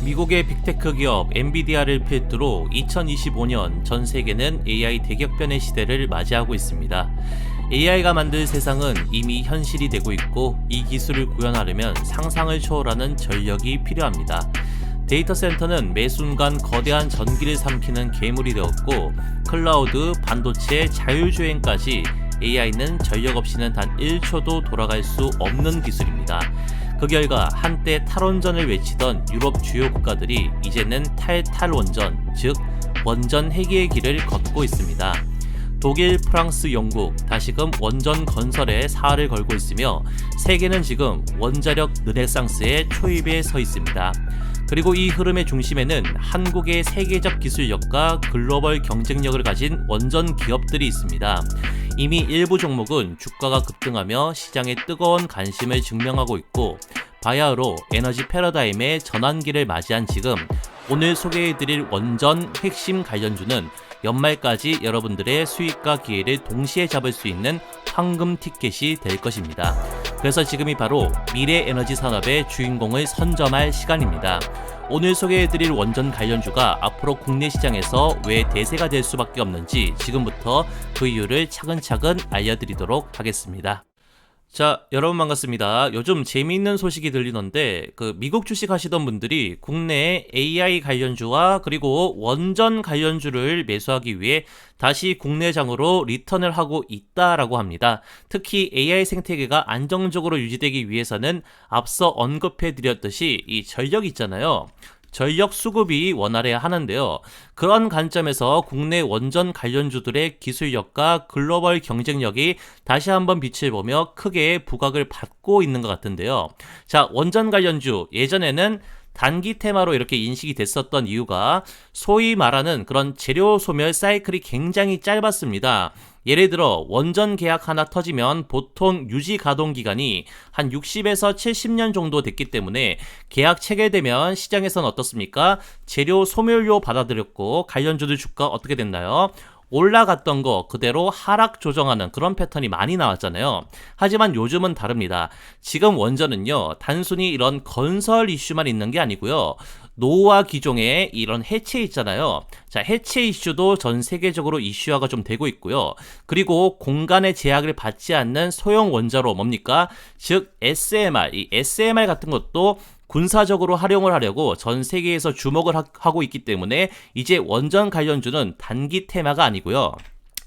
미국의 빅테크 기업 엔비디아를 필두로 2025년 전 세계는 AI 대격변의 시대를 맞이하고 있습니다. AI가 만들 세상은 이미 현실이 되고 있고 이 기술을 구현하려면 상상을 초월하는 전력이 필요합니다. 데이터 센터는 매 순간 거대한 전기를 삼키는 괴물이 되었고 클라우드, 반도체, 자율주행까지 AI는 전력 없이는 단 1초도 돌아갈 수 없는 기술입니다. 그 결과 한때 탈원전을 외치던 유럽 주요 국가들이 이제는 탈탈원전, 즉 원전 회귀의 길을 걷고 있습니다. 독일, 프랑스, 영국 다시금 원전 건설에 사활을 걸고 있으며 세계는 지금 원자력 르네상스의 초입에 서 있습니다. 그리고 이 흐름의 중심에는 한국의 세계적 기술력과 글로벌 경쟁력을 가진 원전 기업들이 있습니다. 이미 일부 종목은 주가가 급등하며 시장의 뜨거운 관심을 증명하고 있고 바야흐로 에너지 패러다임의 전환기를 맞이한 지금 오늘 소개해드릴 원전 핵심 관련주는 연말까지 여러분들의 수익과 기회를 동시에 잡을 수 있는 황금 티켓이 될 것입니다. 그래서 지금이 바로 미래 에너지 산업의 주인공을 선점할 시간입니다. 오늘 소개해드릴 원전 관련주가 앞으로 국내 시장에서 왜 대세가 될 수밖에 없는지 지금부터 그 이유를 차근차근 알려드리도록 하겠습니다. 자, 여러분 반갑습니다. 요즘 재미있는 소식이 들리는데 미국 주식 하시던 분들이 국내에 AI 관련주와 그리고 원전 관련주를 매수하기 위해 다시 국내장으로 리턴을 하고 있다라고 합니다. 특히 AI 생태계가 안정적으로 유지되기 위해서는 앞서 언급해드렸듯이 이 전력 있잖아요. 전력 수급이 원활해야 하는데요. 그런 관점에서 국내 원전 관련주들의 기술력과 글로벌 경쟁력이 다시 한번 빛을 보며 크게 부각을 받고 있는 것 같은데요. 자, 원전 관련주 예전에는 단기 테마로 이렇게 인식이 됐었던 이유가 소위 말하는 그런 재료 소멸 사이클이 굉장히 짧았습니다. 예를 들어 원전 계약 하나 터지면 보통 유지 가동 기간이 한 60에서 70년 정도 됐기 때문에 계약 체결되면 시장에서는 어떻습니까? 재료 소멸료 받아들였고 관련주들 주가 어떻게 됐나요? 올라갔던 거 그대로 하락 조정하는 그런 패턴이 많이 나왔잖아요. 하지만 요즘은 다릅니다. 지금 원전은요, 단순히 이런 건설 이슈만 있는 게 아니고요. 노후화 기종의 이런 해체 있잖아요. 자, 해체 이슈도 전 세계적으로 이슈화가 좀 되고 있고요. 그리고 공간의 제약을 받지 않는 소형 원자로 뭡니까? 즉 SMR, 이 SMR 같은 것도 군사적으로 활용을 하려고 전 세계에서 주목을 하고 있기 때문에 이제 원전 관련주는 단기 테마가 아니고요.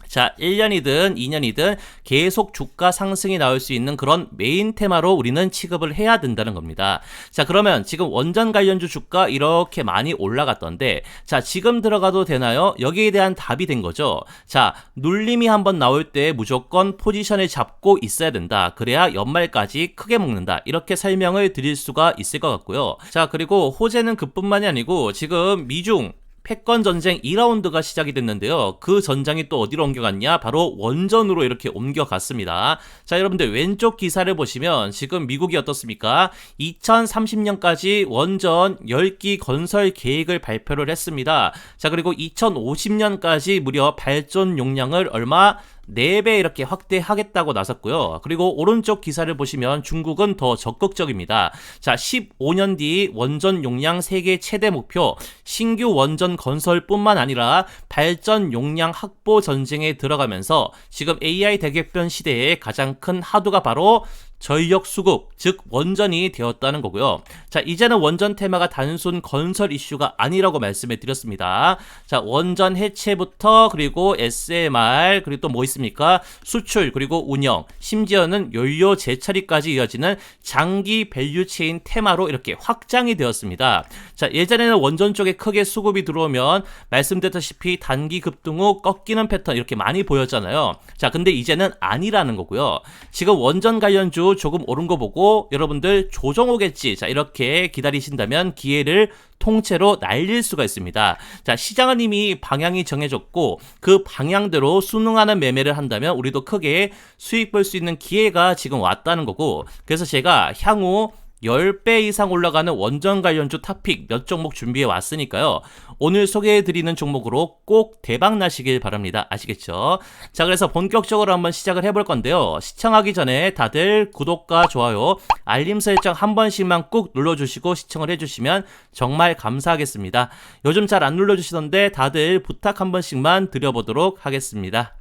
자, 1년이든 2년이든 계속 주가 상승이 나올 수 있는 그런 메인 테마로 우리는 취급을 해야 된다는 겁니다. 자, 그러면 지금 원전 관련주 주가 이렇게 많이 올라갔던데 자, 지금 들어가도 되나요? 여기에 대한 답이 된 거죠. 자, 눌림이 한번 나올 때 무조건 포지션을 잡고 있어야 된다. 그래야 연말까지 크게 먹는다. 이렇게 설명을 드릴 수가 있을 것 같고요. 자, 그리고 호재는 그뿐만이 아니고 지금 미중 패권 전쟁 2라운드가 시작이 됐는데요. 그 전장이 또 어디로 옮겨갔냐? 바로 원전으로 이렇게 옮겨갔습니다. 자, 여러분들 왼쪽 기사를 보시면 지금 미국이 어떻습니까? 2030년까지 원전 10기 건설 계획을 발표를 했습니다. 자, 그리고 2050년까지 무려 발전 용량을 얼마? 4배 이렇게 확대하겠다고 나섰고요. 그리고 오른쪽 기사를 보시면 중국은 더 적극적입니다. 자, 15년 뒤 원전 용량 세계 최대 목표 신규 원전 건설뿐만 아니라 발전 용량 확보 전쟁에 들어가면서 지금 AI 대격변 시대의 가장 큰 하도가 바로 전력 수급, 즉 원전이 되었다는 거고요. 자, 이제는 원전 테마가 단순 건설 이슈가 아니라고 말씀해 드렸습니다. 자, 원전 해체부터 그리고 SMR 그리고 또 뭐 있습니까? 수출 그리고 운영, 심지어는 연료 재처리까지 이어지는 장기 밸류체인 테마로 이렇게 확장이 되었습니다. 자, 예전에는 원전 쪽에 크게 수급이 들어오면 말씀드렸다시피 단기 급등 후 꺾이는 패턴 이렇게 많이 보였잖아요. 자, 근데 이제는 아니라는 거고요. 지금 원전 관련주 조금 오른 거 보고 여러분들 조정 오겠지. 자, 이렇게 기다리신다면 기회를 통째로 날릴 수가 있습니다. 자, 시장은 이미 방향이 정해졌고 그 방향대로 순응하는 매매를 한다면 우리도 크게 수익 볼 수 있는 기회가 지금 왔다는 거고 그래서 제가 향후 10배 이상 올라가는 원전 관련주 탑픽 몇 종목 준비해 왔으니까요. 오늘 소개해드리는 종목으로 꼭 대박 나시길 바랍니다. 아시겠죠? 자, 그래서 본격적으로 한번 시작을 해볼 건데요. 시청하기 전에 다들 구독과 좋아요, 알림 설정 한 번씩만 꾹 눌러주시고 시청을 해주시면 정말 감사하겠습니다. 요즘 잘 안 눌러주시던데 다들 부탁 한 번씩만 드려보도록 하겠습니다.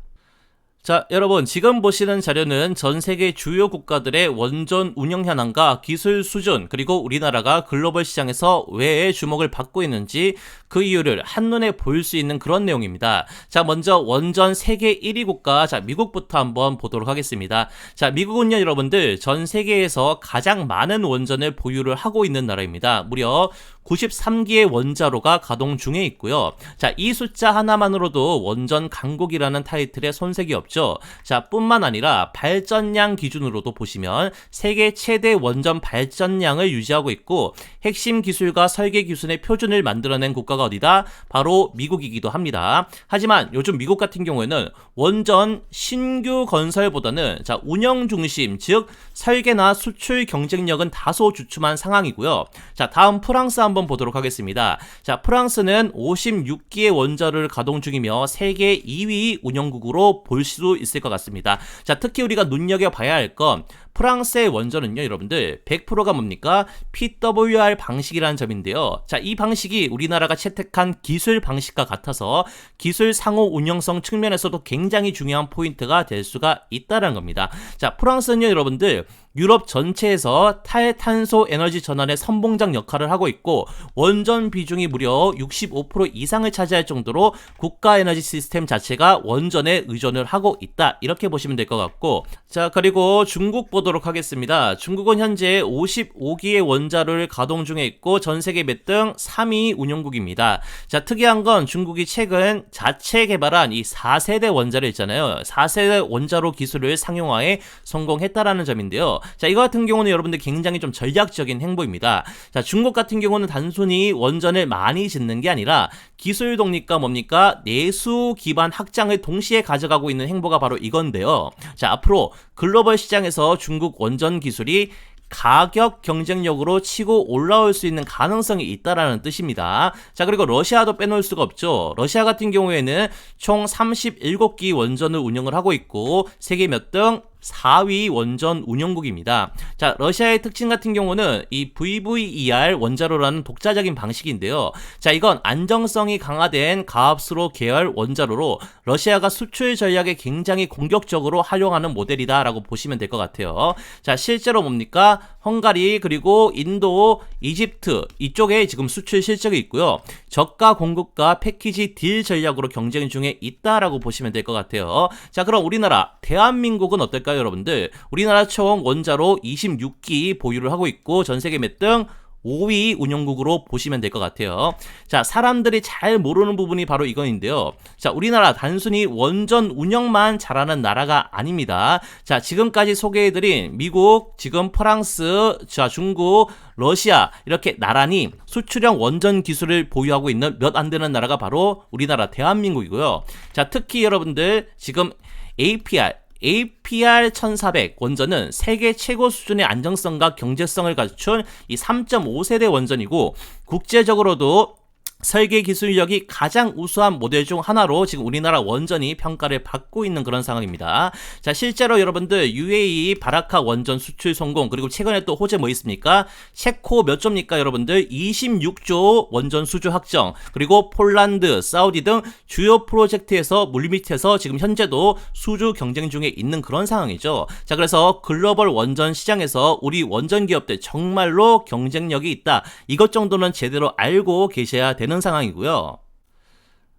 자, 여러분 지금 보시는 자료는 전 세계 주요 국가들의 원전 운영 현황과 기술 수준, 그리고 우리나라가 글로벌 시장에서 왜 주목을 받고 있는지 그 이유를 한눈에 볼 수 있는 그런 내용입니다. 자, 먼저 원전 세계 1위 국가, 자, 미국부터 한번 보도록 하겠습니다. 자, 미국은요, 여러분들 전 세계에서 가장 많은 원전을 보유를 하고 있는 나라입니다. 무려 93기의 원자로가 가동 중에 있고요. 자, 이 숫자 하나만으로도 원전 강국이라는 타이틀에 손색이 없죠. 자, 뿐만 아니라 발전량 기준으로도 보시면 세계 최대 원전 발전량을 유지하고 있고, 핵심 기술과 설계 기술의 표준을 만들어낸 국가가 어디다? 바로 미국이기도 합니다. 하지만 요즘 미국 같은 경우에는 원전 신규 건설보다는 자, 운영 중심, 즉 설계나 수출 경쟁력은 다소 주춤한 상황이고요. 자, 다음 프랑스 한번 보도록 하겠습니다. 자, 프랑스는 56기의 원자로를 가동 중이며 세계 2위 운영국으로 볼 수 있을 것 같습니다. 자, 특히 우리가 눈여겨봐야 할 건 프랑스의 원전은요, 여러분들 100%가 뭡니까? PWR 방식이라는 점인데요. 자, 이 방식이 우리나라가 채택한 기술 방식과 같아서 기술 상호 운영성 측면에서도 굉장히 중요한 포인트가 될 수가 있다는 겁니다. 자, 프랑스는요, 여러분들 유럽 전체에서 탈탄소 에너지 전환의 선봉장 역할을 하고 있고, 원전 비중이 무려 65% 이상을 차지할 정도로 국가 에너지 시스템 자체가 원전에 의존을 하고 있다, 이렇게 보시면 될 것 같고, 자, 그리고 중국 보도록 하겠습니다. 중국은 현재 55기의 원자로를 가동 중에 있고 전 세계 몇 등 3위 운영국입니다. 자, 특이한 건 중국이 최근 자체 개발한 이 4세대 원자로 있잖아요. 4세대 원자로 기술을 상용화에 성공했다라는 점인데요. 자, 이거 같은 경우는 여러분들 굉장히 좀 전략적인 행보입니다. 자, 중국 같은 경우는 단순히 원전을 많이 짓는 게 아니라 기술 독립과 뭡니까? 내수 기반 확장을 동시에 가져가고 있는 행보가 바로 이건데요. 자, 앞으로 글로벌 시장에서 중국 원전 기술이 가격 경쟁력으로 치고 올라올 수 있는 가능성이 있다라는 뜻입니다. 자, 그리고 러시아도 빼놓을 수가 없죠. 러시아 같은 경우에는 총 37기 원전을 운영을 하고 있고 세계 몇 등? 4위 원전 운영국입니다. 자, 러시아의 특징 같은 경우는 이 VVER 원자로라는 독자적인 방식인데요. 자, 이건 안정성이 강화된 가압수로 계열 원자로로 러시아가 수출 전략에 굉장히 공격적으로 활용하는 모델이다라고 보시면 될 것 같아요. 자, 실제로 뭡니까? 헝가리, 그리고 인도, 이집트 이쪽에 지금 수출 실적이 있고요. 저가 공급과 패키지 딜 전략으로 경쟁 중에 있다라고 보시면 될 것 같아요. 자, 그럼 우리나라 대한민국은 어떨까요, 여러분들? 우리나라 총 원자로 26기 보유를 하고 있고 전 세계 몇 등? 5위 운영국으로 보시면 될 것 같아요. 자, 사람들이 잘 모르는 부분이 바로 이건인데요. 자, 우리나라 단순히 원전 운영만 잘하는 나라가 아닙니다. 자, 지금까지 소개해드린 미국, 지금 프랑스, 자, 중국, 러시아 이렇게 나란히 수출형 원전 기술을 보유하고 있는 몇 안 되는 나라가 바로 우리나라 대한민국이고요. 자, 특히 여러분들 지금 APR 1400 원전은 세계 최고 수준의 안정성과 경제성을 갖춘 이 3.5세대 원전이고, 국제적으로도 설계 기술력이 가장 우수한 모델 중 하나로 지금 우리나라 원전이 평가를 받고 있는 그런 상황입니다. 자, 실제로 여러분들 UAE 바라카 원전 수출 성공, 그리고 최근에 또 호재 뭐 있습니까? 체코 몇 조입니까, 여러분들? 26조 원전 수주 확정, 그리고 폴란드, 사우디 등 주요 프로젝트에서 물밑에서 지금 현재도 수주 경쟁 중에 있는 그런 상황이죠. 자, 그래서 글로벌 원전 시장에서 우리 원전 기업들 정말로 경쟁력이 있다, 이것 정도는 제대로 알고 계셔야 되는 상황이고요.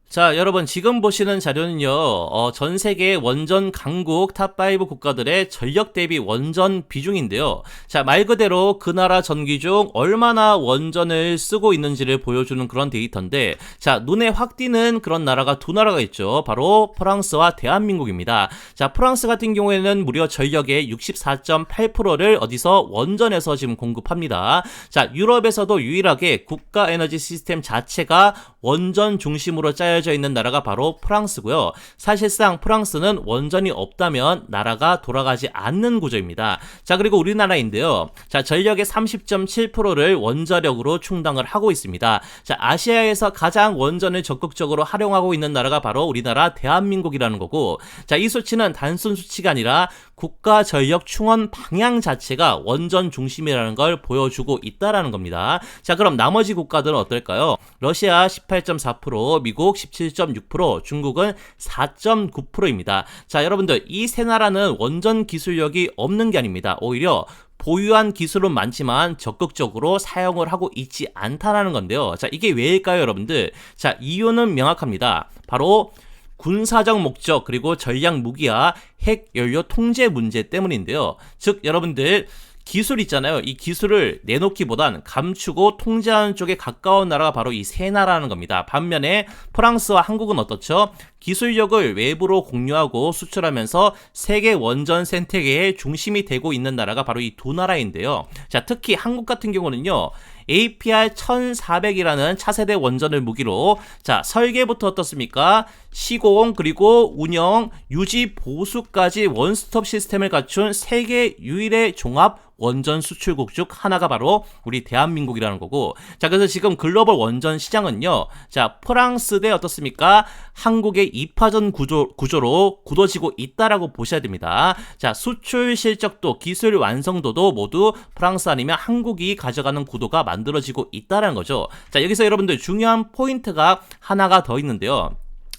자, 여러분 지금 보시는 자료는요, 전 세계 원전 강국 탑5 국가들의 전력 대비 원전 비중인데요. 자, 말 그대로 그 나라 전기 중 얼마나 원전을 쓰고 있는지를 보여주는 그런 데이터인데, 자, 눈에 확 띄는 그런 나라가 두 나라가 있죠. 바로 프랑스와 대한민국입니다. 자, 프랑스 같은 경우에는 무려 전력의 64.8%를 어디서? 원전에서 지금 공급합니다. 자, 유럽에서도 유일하게 국가 에너지 시스템 자체가 원전 중심으로 짜여져 있는 나라가 바로 프랑스고요. 사실상 프랑스는 원전이 없다면 나라가 돌아가지 않는 구조입니다. 자, 그리고 우리나라인데요. 자, 전력의 30.7%를 원자력으로 충당을 하고 있습니다. 자, 아시아에서 가장 원전을 적극적으로 활용하고 있는 나라가 바로 우리나라 대한민국이라는 거고, 자, 이 수치는 단순 수치가 아니라 국가 전력 충원 방향 자체가 원전 중심이라는 걸 보여주고 있다라는 겁니다. 자, 그럼 나머지 국가들은 어떨까요? 러시아 18.4%, 미국 17.6%, 중국은 4.9%입니다. 자, 여러분들 이 세 나라는 원전 기술력이 없는 게 아닙니다. 오히려 보유한 기술은 많지만 적극적으로 사용을 하고 있지 않다라는 건데요. 자, 이게 왜일까요, 여러분들? 자, 이유는 명확합니다. 바로 군사적 목적, 그리고 전략 무기와 핵 연료 통제 문제 때문인데요. 즉, 여러분들 기술 있잖아요. 이 기술을 내놓기보단 감추고 통제하는 쪽에 가까운 나라가 바로 이 세 나라라는 겁니다. 반면에 프랑스와 한국은 어떻죠? 기술력을 외부로 공유하고 수출하면서 세계 원전 생태계의 중심이 되고 있는 나라가 바로 이 두 나라인데요. 자, 특히 한국 같은 경우는요. APR 1400이라는 차세대 원전을 무기로, 자, 설계부터 어떻습니까? 시공, 그리고 운영, 유지, 보수까지 원스톱 시스템을 갖춘 세계 유일의 종합 원전 수출국 중 하나가 바로 우리 대한민국이라는 거고, 자, 그래서 지금 글로벌 원전 시장은요, 자, 프랑스 대 어떻습니까? 한국의 2파전 구조로 굳어지고 있다라고 보셔야 됩니다. 자, 수출 실적도 기술 완성도도 모두 프랑스 아니면 한국이 가져가는 구도가 만들어지고 있다라는 거죠. 자, 여기서 여러분들 중요한 포인트가 하나가 더 있는데요.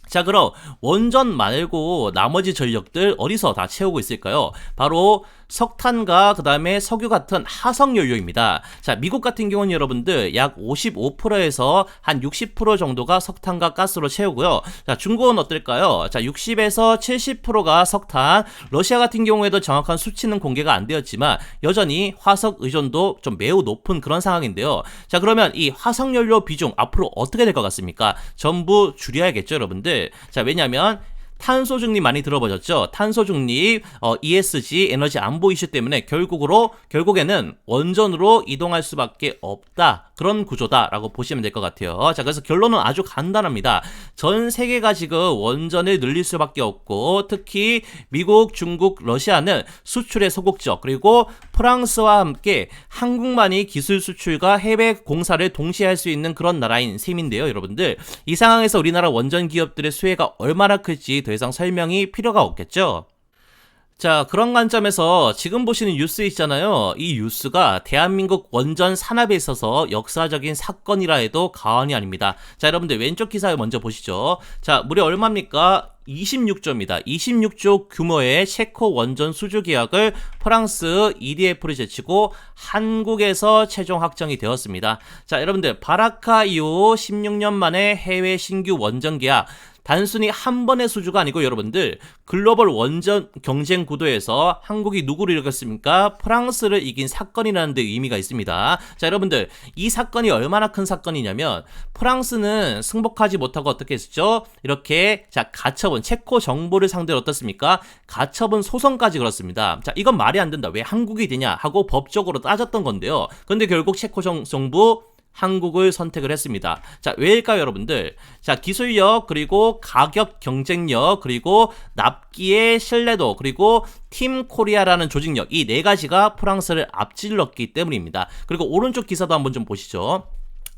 자, 그럼 원전 말고 나머지 전력들 어디서 다 채우고 있을까요? 바로 석탄과 그 다음에 석유 같은 하석 연료입니다. 자, 미국 같은 경우는 여러분들 약 55%에서 한 60% 정도가 석탄과 가스로 채우고요. 자, 중국은 어떨까요? 자, 60에서 70%가 석탄, 러시아 같은 경우에도 정확한 수치는 공개가 안 되었지만 여전히 화석 의존도 좀 매우 높은 그런 상황인데요. 자, 그러면 이 화석 연료 비중 앞으로 어떻게 될 것 같습니까? 전부 줄여야겠죠, 여러분들. 자, 왜냐면 탄소 중립 많이 들어보셨죠? 탄소 중립, ESG, 에너지 안보 이슈 때문에 결국에는 원전으로 이동할 수밖에 없다. 그런 구조다라고 보시면 될 것 같아요. 자, 그래서 결론은 아주 간단합니다. 전 세계가 지금 원전을 늘릴 수밖에 없고, 특히 미국, 중국, 러시아는 수출의 소극적, 그리고 프랑스와 함께 한국만이 기술 수출과 해외 공사를 동시에 할 수 있는 그런 나라인 셈인데요, 여러분들. 이 상황에서 우리나라 원전 기업들의 수혜가 얼마나 클지 더 이상 설명이 필요가 없겠죠. 자, 그런 관점에서 지금 보시는 뉴스 있잖아요. 이 뉴스가 대한민국 원전 산업에 있어서 역사적인 사건이라 해도 과언이 아닙니다. 자, 여러분들 왼쪽 기사 먼저 보시죠. 자, 무려 얼마입니까? 26조입니다. 26조 규모의 체코 원전 수주 계약을 프랑스 EDF를 제치고 한국에서 최종 확정이 되었습니다. 자, 여러분들 바라카 이후 16년 만에 해외 신규 원전 계약, 단순히 한 번의 수주가 아니고 여러분들 글로벌 원전 경쟁 구도에서 한국이 누구를 이겼습니까? 프랑스를 이긴 사건이라는 데 의미가 있습니다. 자, 여러분들 이 사건이 얼마나 큰 사건이냐면 프랑스는 승복하지 못하고 어떻게 했죠? 이렇게 자, 가처분, 체코 정부를 상대로 어떻습니까? 가처분 소송까지 걸었습니다. 자, 이건 말이 안 된다. 왜 한국이 되냐 하고 법적으로 따졌던 건데요. 근데 결국 체코 정부 한국을 선택을 했습니다. 자, 왜일까요, 여러분들? 자, 기술력, 그리고 가격 경쟁력, 그리고 납기의 신뢰도, 그리고 팀 코리아라는 조직력, 이 네 가지가 프랑스를 앞질렀기 때문입니다. 그리고 오른쪽 기사도 한번 좀 보시죠.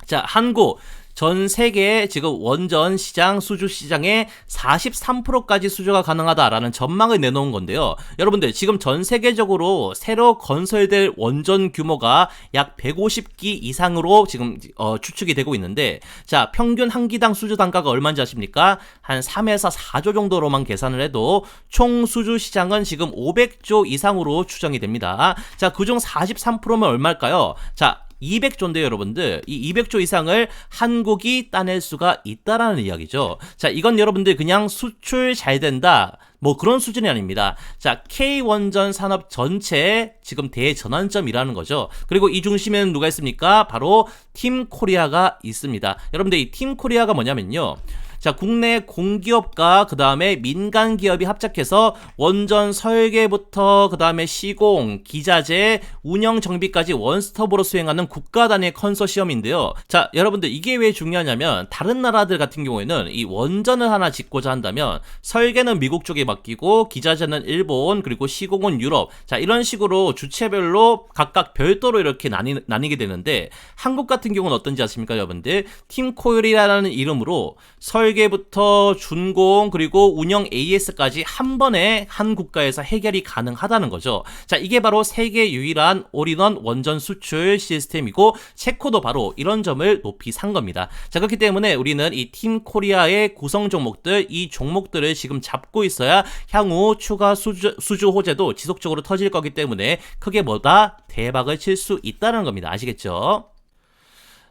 자, 한국 전 세계 지금 원전 시장, 수주 시장의 43%까지 수주가 가능하다라는 전망을 내놓은 건데요. 여러분들 지금 전 세계적으로 새로 건설될 원전 규모가 약 150기 이상으로 지금 추측이 되고 있는데, 자, 평균 한 기당 수주 단가가 얼마인지 아십니까? 한 3에서 4조 정도로만 계산을 해도 총 수주 시장은 지금 500조 이상으로 추정이 됩니다. 자, 그중 43%면 얼마일까요? 자, 200조인데요, 여러분들. 이 200조 이상을 한국이 따낼 수가 있다라는 이야기죠. 자, 이건 여러분들 그냥 수출 잘 된다, 뭐 그런 수준이 아닙니다. 자, K원전 산업 전체의 지금 대전환점이라는 거죠. 그리고 이 중심에는 누가 있습니까? 바로 팀 코리아가 있습니다. 여러분들 이 팀 코리아가 뭐냐면요, 자, 국내 공기업과 그 다음에 민간 기업이 합작해서 원전 설계부터 그 다음에 시공, 기자재, 운영 정비까지 원스톱으로 수행하는 국가 단위 컨소시엄인데요. 자, 여러분들 이게 왜 중요하냐면 다른 나라들 같은 경우에는 이 원전을 하나 짓고자 한다면 설계는 미국 쪽에 맡기고 기자재는 일본 그리고 시공은 유럽, 자 이런 식으로 주체별로 각각 별도로 이렇게 나뉘게 되는데 한국 같은 경우는 어떤지 아십니까 여러분들? 팀코일이라는 이름으로 설계부터 준공 그리고 운영 AS까지 한 번에 한 국가에서 해결이 가능하다는 거죠. 자, 이게 바로 세계 유일한 올인원 원전 수출 시스템이고 체코도 바로 이런 점을 높이 산 겁니다. 자, 그렇기 때문에 우리는 이 팀코리아의 구성 종목들, 이 종목들을 지금 잡고 있어야 향후 추가 수주 호재도 지속적으로 터질 거기 때문에 크게 뭐다? 대박을 칠 수 있다는 겁니다. 아시겠죠?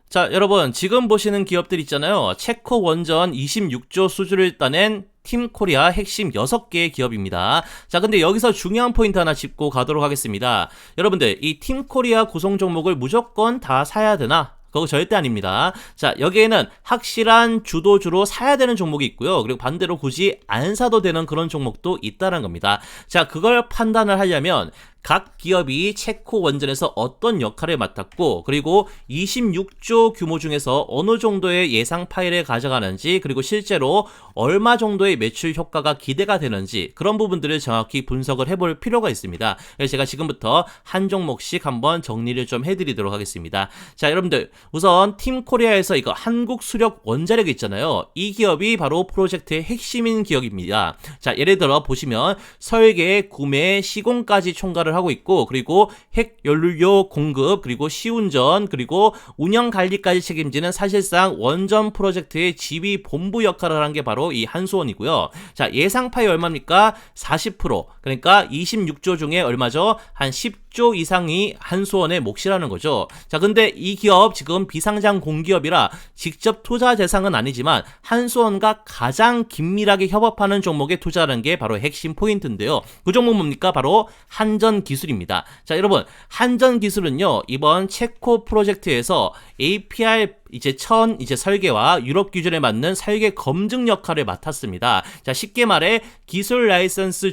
자, 여러분 지금 보시는 기업들 있잖아요. 체코 원전 26조 수주를 따낸 팀코리아 핵심 6개의 기업입니다. 자, 근데 여기서 중요한 포인트 하나 짚고 가도록 하겠습니다. 여러분들 이 팀코리아 구성 종목을 무조건 다 사야 되나? 그거 절대 아닙니다. 자, 여기에는 확실한 주도주로 사야 되는 종목이 있고요. 그리고 반대로 굳이 안 사도 되는 그런 종목도 있다는 겁니다. 자, 그걸 판단을 하려면 각 기업이 체코 원전에서 어떤 역할을 맡았고 그리고 26조 규모 중에서 어느 정도의 예상 파일을 가져가는지 그리고 실제로 얼마 정도의 매출 효과가 기대가 되는지 그런 부분들을 정확히 분석을 해볼 필요가 있습니다. 그래서 제가 지금부터 한 종목씩 한번 정리를 좀 해드리도록 하겠습니다. 자, 여러분들 우선 팀코리아에서 이거 한국수력 원자력 있잖아요. 이 기업이 바로 프로젝트의 핵심인 기업입니다. 자, 예를 들어 보시면 설계, 구매, 시공까지 총괄을 하고 있고 그리고 핵연료 공급 그리고 시운전 그리고 운영 관리까지 책임지는 사실상 원전 프로젝트의 지휘 본부 역할을 하는 게 바로 이 한수원이고요. 자, 예상 파이 얼마입니까? 40%. 그러니까 26조 중에 얼마죠? 한 10조 이상이 한수원의 몫이라는 거죠. 자, 근데 이 기업 지금 비상장 공기업이라 직접 투자 대상은 아니지만 한수원과 가장 긴밀하게 협업하는 종목에 투자하는 게 바로 핵심 포인트인데요. 그 종목 뭡니까? 바로 한전 기술입니다. 자, 여러분 한전 기술은요 이번 체코 프로젝트에서 APR 이제 설계와 유럽 기준에 맞는 설계 검증 역할을 맡았습니다. 자, 쉽게 말해 기술 라이선스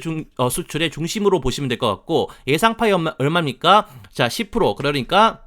수출의 중심으로 보시면 될 것 같고 예상 파이 얼마입니까? 자, 10%. 그러니까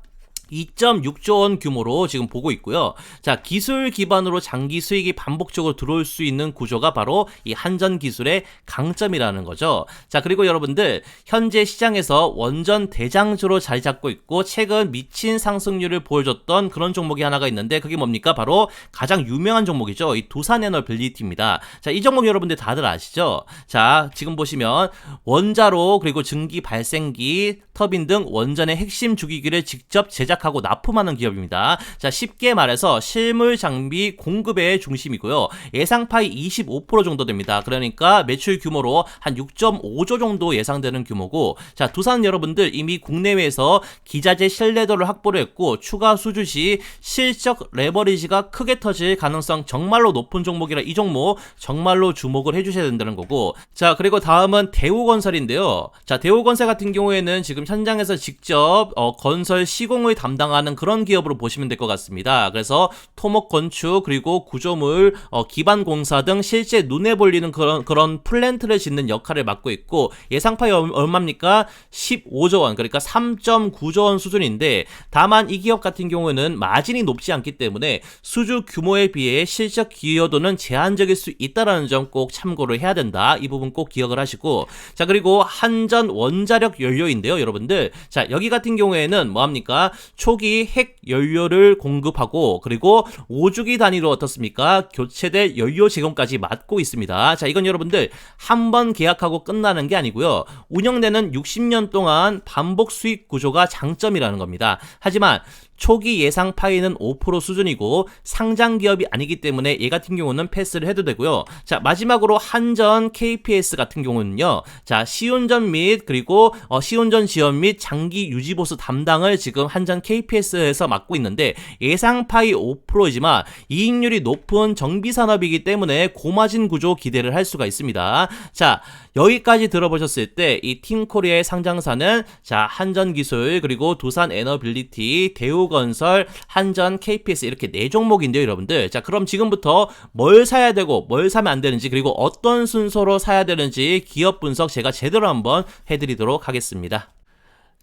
2.6조 원 규모로 지금 보고 있고요. 자, 기술 기반으로 장기 수익이 반복적으로 들어올 수 있는 구조가 바로 이 한전 기술의 강점이라는 거죠. 자, 그리고 여러분들 현재 시장에서 원전 대장주로 자리 잡고 있고 최근 미친 상승률을 보여줬던 그런 종목이 하나가 있는데 그게 뭡니까? 바로 가장 유명한 종목이죠. 이 두산에너빌리티입니다. 자, 이 종목 여러분들 다들 아시죠? 자, 지금 보시면 원자로 그리고 증기 발생기, 터빈 등 원전의 핵심 주기기를 직접 제작하고 납품하는 기업입니다. 자, 쉽게 말해서 실물 장비 공급의 중심이고요. 예상 파이 25% 정도 됩니다. 그러니까 매출 규모로 한 6.5조 정도 예상되는 규모고, 자, 두산 여러분들 이미 국내외에서 기자재 신뢰도를 확보를 했고 추가 수주 시 실적 레버리지가 크게 터질 가능성 정말로 높은 종목이라 이 종목 정말로 주목을 해주셔야 된다는 거고. 자, 그리고 다음은 대우건설인데요. 자, 대우건설 같은 경우에는 지금 현장에서 직접 건설 시공을 담당하는 그런 기업으로 보시면 될 것 같습니다. 그래서 토목 건축 그리고 구조물 기반 공사 등 실제 눈에 보이는 그런 플랜트를 짓는 역할을 맡고 있고 예상파이 얼마입니까? 15조 원, 그러니까 3.9조 원 수준인데 다만 이 기업 같은 경우에는 마진이 높지 않기 때문에 수주 규모에 비해 실적 기여도는 제한적일 수 있다는 점 꼭 참고를 해야 된다. 이 부분 꼭 기억을 하시고, 자, 그리고 한전 원자력 연료인데요, 여러분들. 자, 여기 같은 경우에는 뭐합니까? 초기 핵 연료를 공급하고 그리고 5주기 단위로 어떻습니까? 교체될 연료 제공까지 맡고 있습니다. 자, 이건 여러분들 한 번 계약하고 끝나는 게 아니고요. 운영되는 60년 동안 반복 수익 구조가 장점이라는 겁니다. 하지만 초기 예상 파이는 5% 수준이고 상장 기업이 아니기 때문에 얘 같은 경우는 패스를 해도 되고요. 자, 마지막으로 한전 KPS 같은 경우는요. 자, 시운전 및 그리고 시운전 지원 및 장기 유지 보수 담당을 지금 한전 KPS에서 맡고 있는데 예상 파이 5%이지만 이익률이 높은 정비 산업이기 때문에 고마진 구조 기대를 할 수가 있습니다. 자, 여기까지 들어보셨을 때 이 팀코리아의 상장사는 자, 한전기술 그리고 두산에너빌리티, 대우 한국건설, 한전, KPS 이렇게 4종목인데요, 여러분들. 자, 그럼 지금부터 뭘 사야 되고 뭘 사면 안 되는지, 그리고 어떤 순서로 사야 되는지 기업 분석 제가 제대로 한번 해드리도록 하겠습니다.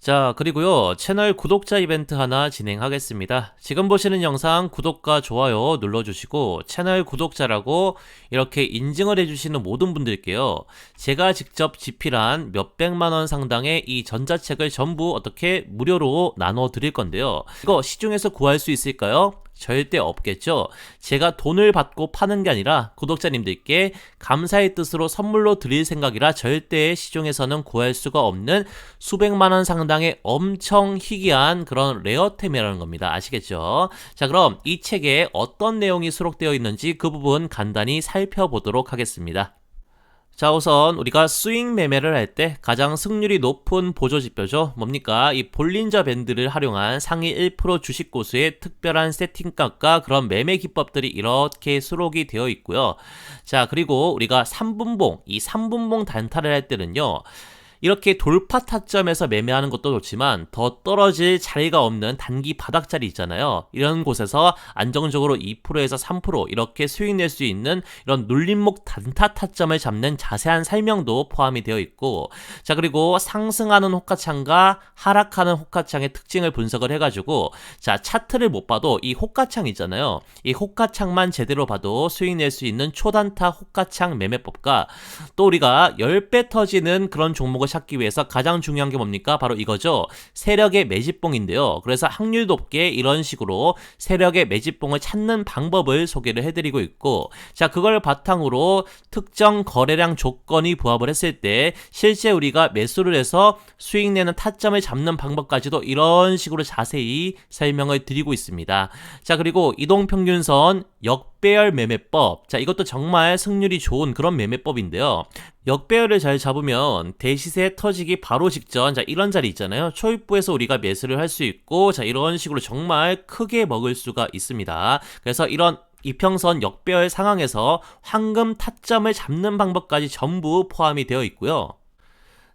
자, 그리고요, 채널 구독자 이벤트 하나 진행하겠습니다. 지금 보시는 영상 구독과 좋아요 눌러주시고 채널 구독자라고 이렇게 인증을 해주시는 모든 분들께요, 제가 직접 집필한 몇백만원 상당의 이 전자책을 전부 어떻게 무료로 나눠 드릴 건데요. 이거 시중에서 구할 수 있을까요? 절대 없겠죠. 제가 돈을 받고 파는 게 아니라 구독자님들께 감사의 뜻으로 선물로 드릴 생각이라 절대 시중에서는 구할 수가 없는 수백만원 상당의 엄청 희귀한 그런 레어템이라는 겁니다. 아시겠죠? 자, 그럼 이 책에 어떤 내용이 수록되어 있는지 그 부분 간단히 살펴보도록 하겠습니다. 자, 우선 우리가 스윙 매매를 할 때 가장 승률이 높은 보조지표죠. 뭡니까? 이 볼린저 밴드를 활용한 상위 1% 주식 고수의 특별한 세팅값과 그런 매매 기법들이 이렇게 수록이 되어 있고요. 자, 그리고 우리가 3분봉, 이 3분봉 단타를 할 때는요, 이렇게 돌파 타점에서 매매하는 것도 좋지만 더 떨어질 자리가 없는 단기 바닥자리 있잖아요. 이런 곳에서 안정적으로 2%에서 3% 이렇게 수익 낼 수 있는 이런 눌림목 단타 타점을 잡는 자세한 설명도 포함이 되어 있고, 자, 그리고 상승하는 호가창과 하락하는 호가창의 특징을 분석을 해가지고, 자, 차트를 못 봐도 이 호가창 있잖아요. 이 호가창만 제대로 봐도 수익 낼 수 있는 초단타 호가창 매매법과, 또 우리가 10배 터지는 그런 종목을 찾기 위해서 가장 중요한 게 뭡니까? 바로 이거죠. 세력의 매집봉인데요. 그래서 확률 높게 이런 식으로 세력의 매집봉을 찾는 방법을 소개를 해드리고 있고, 자, 그걸 바탕으로 특정 거래량 조건이 부합을 했을 때 실제 우리가 매수를 해서 수익 내는 타점을 잡는 방법까지도 이런 식으로 자세히 설명을 드리고 있습니다. 자, 그리고 이동평균선 역배열 매매법. 자, 이것도 정말 승률이 좋은 그런 매매법인데요. 역배열을 잘 잡으면 대시세 터지기 바로 직전, 자, 이런 자리 있잖아요. 초입부에서 우리가 매수를 할 수 있고, 자, 이런 식으로 정말 크게 먹을 수가 있습니다. 그래서 이런 이평선 역배열 상황에서 황금 타점을 잡는 방법까지 전부 포함이 되어 있고요.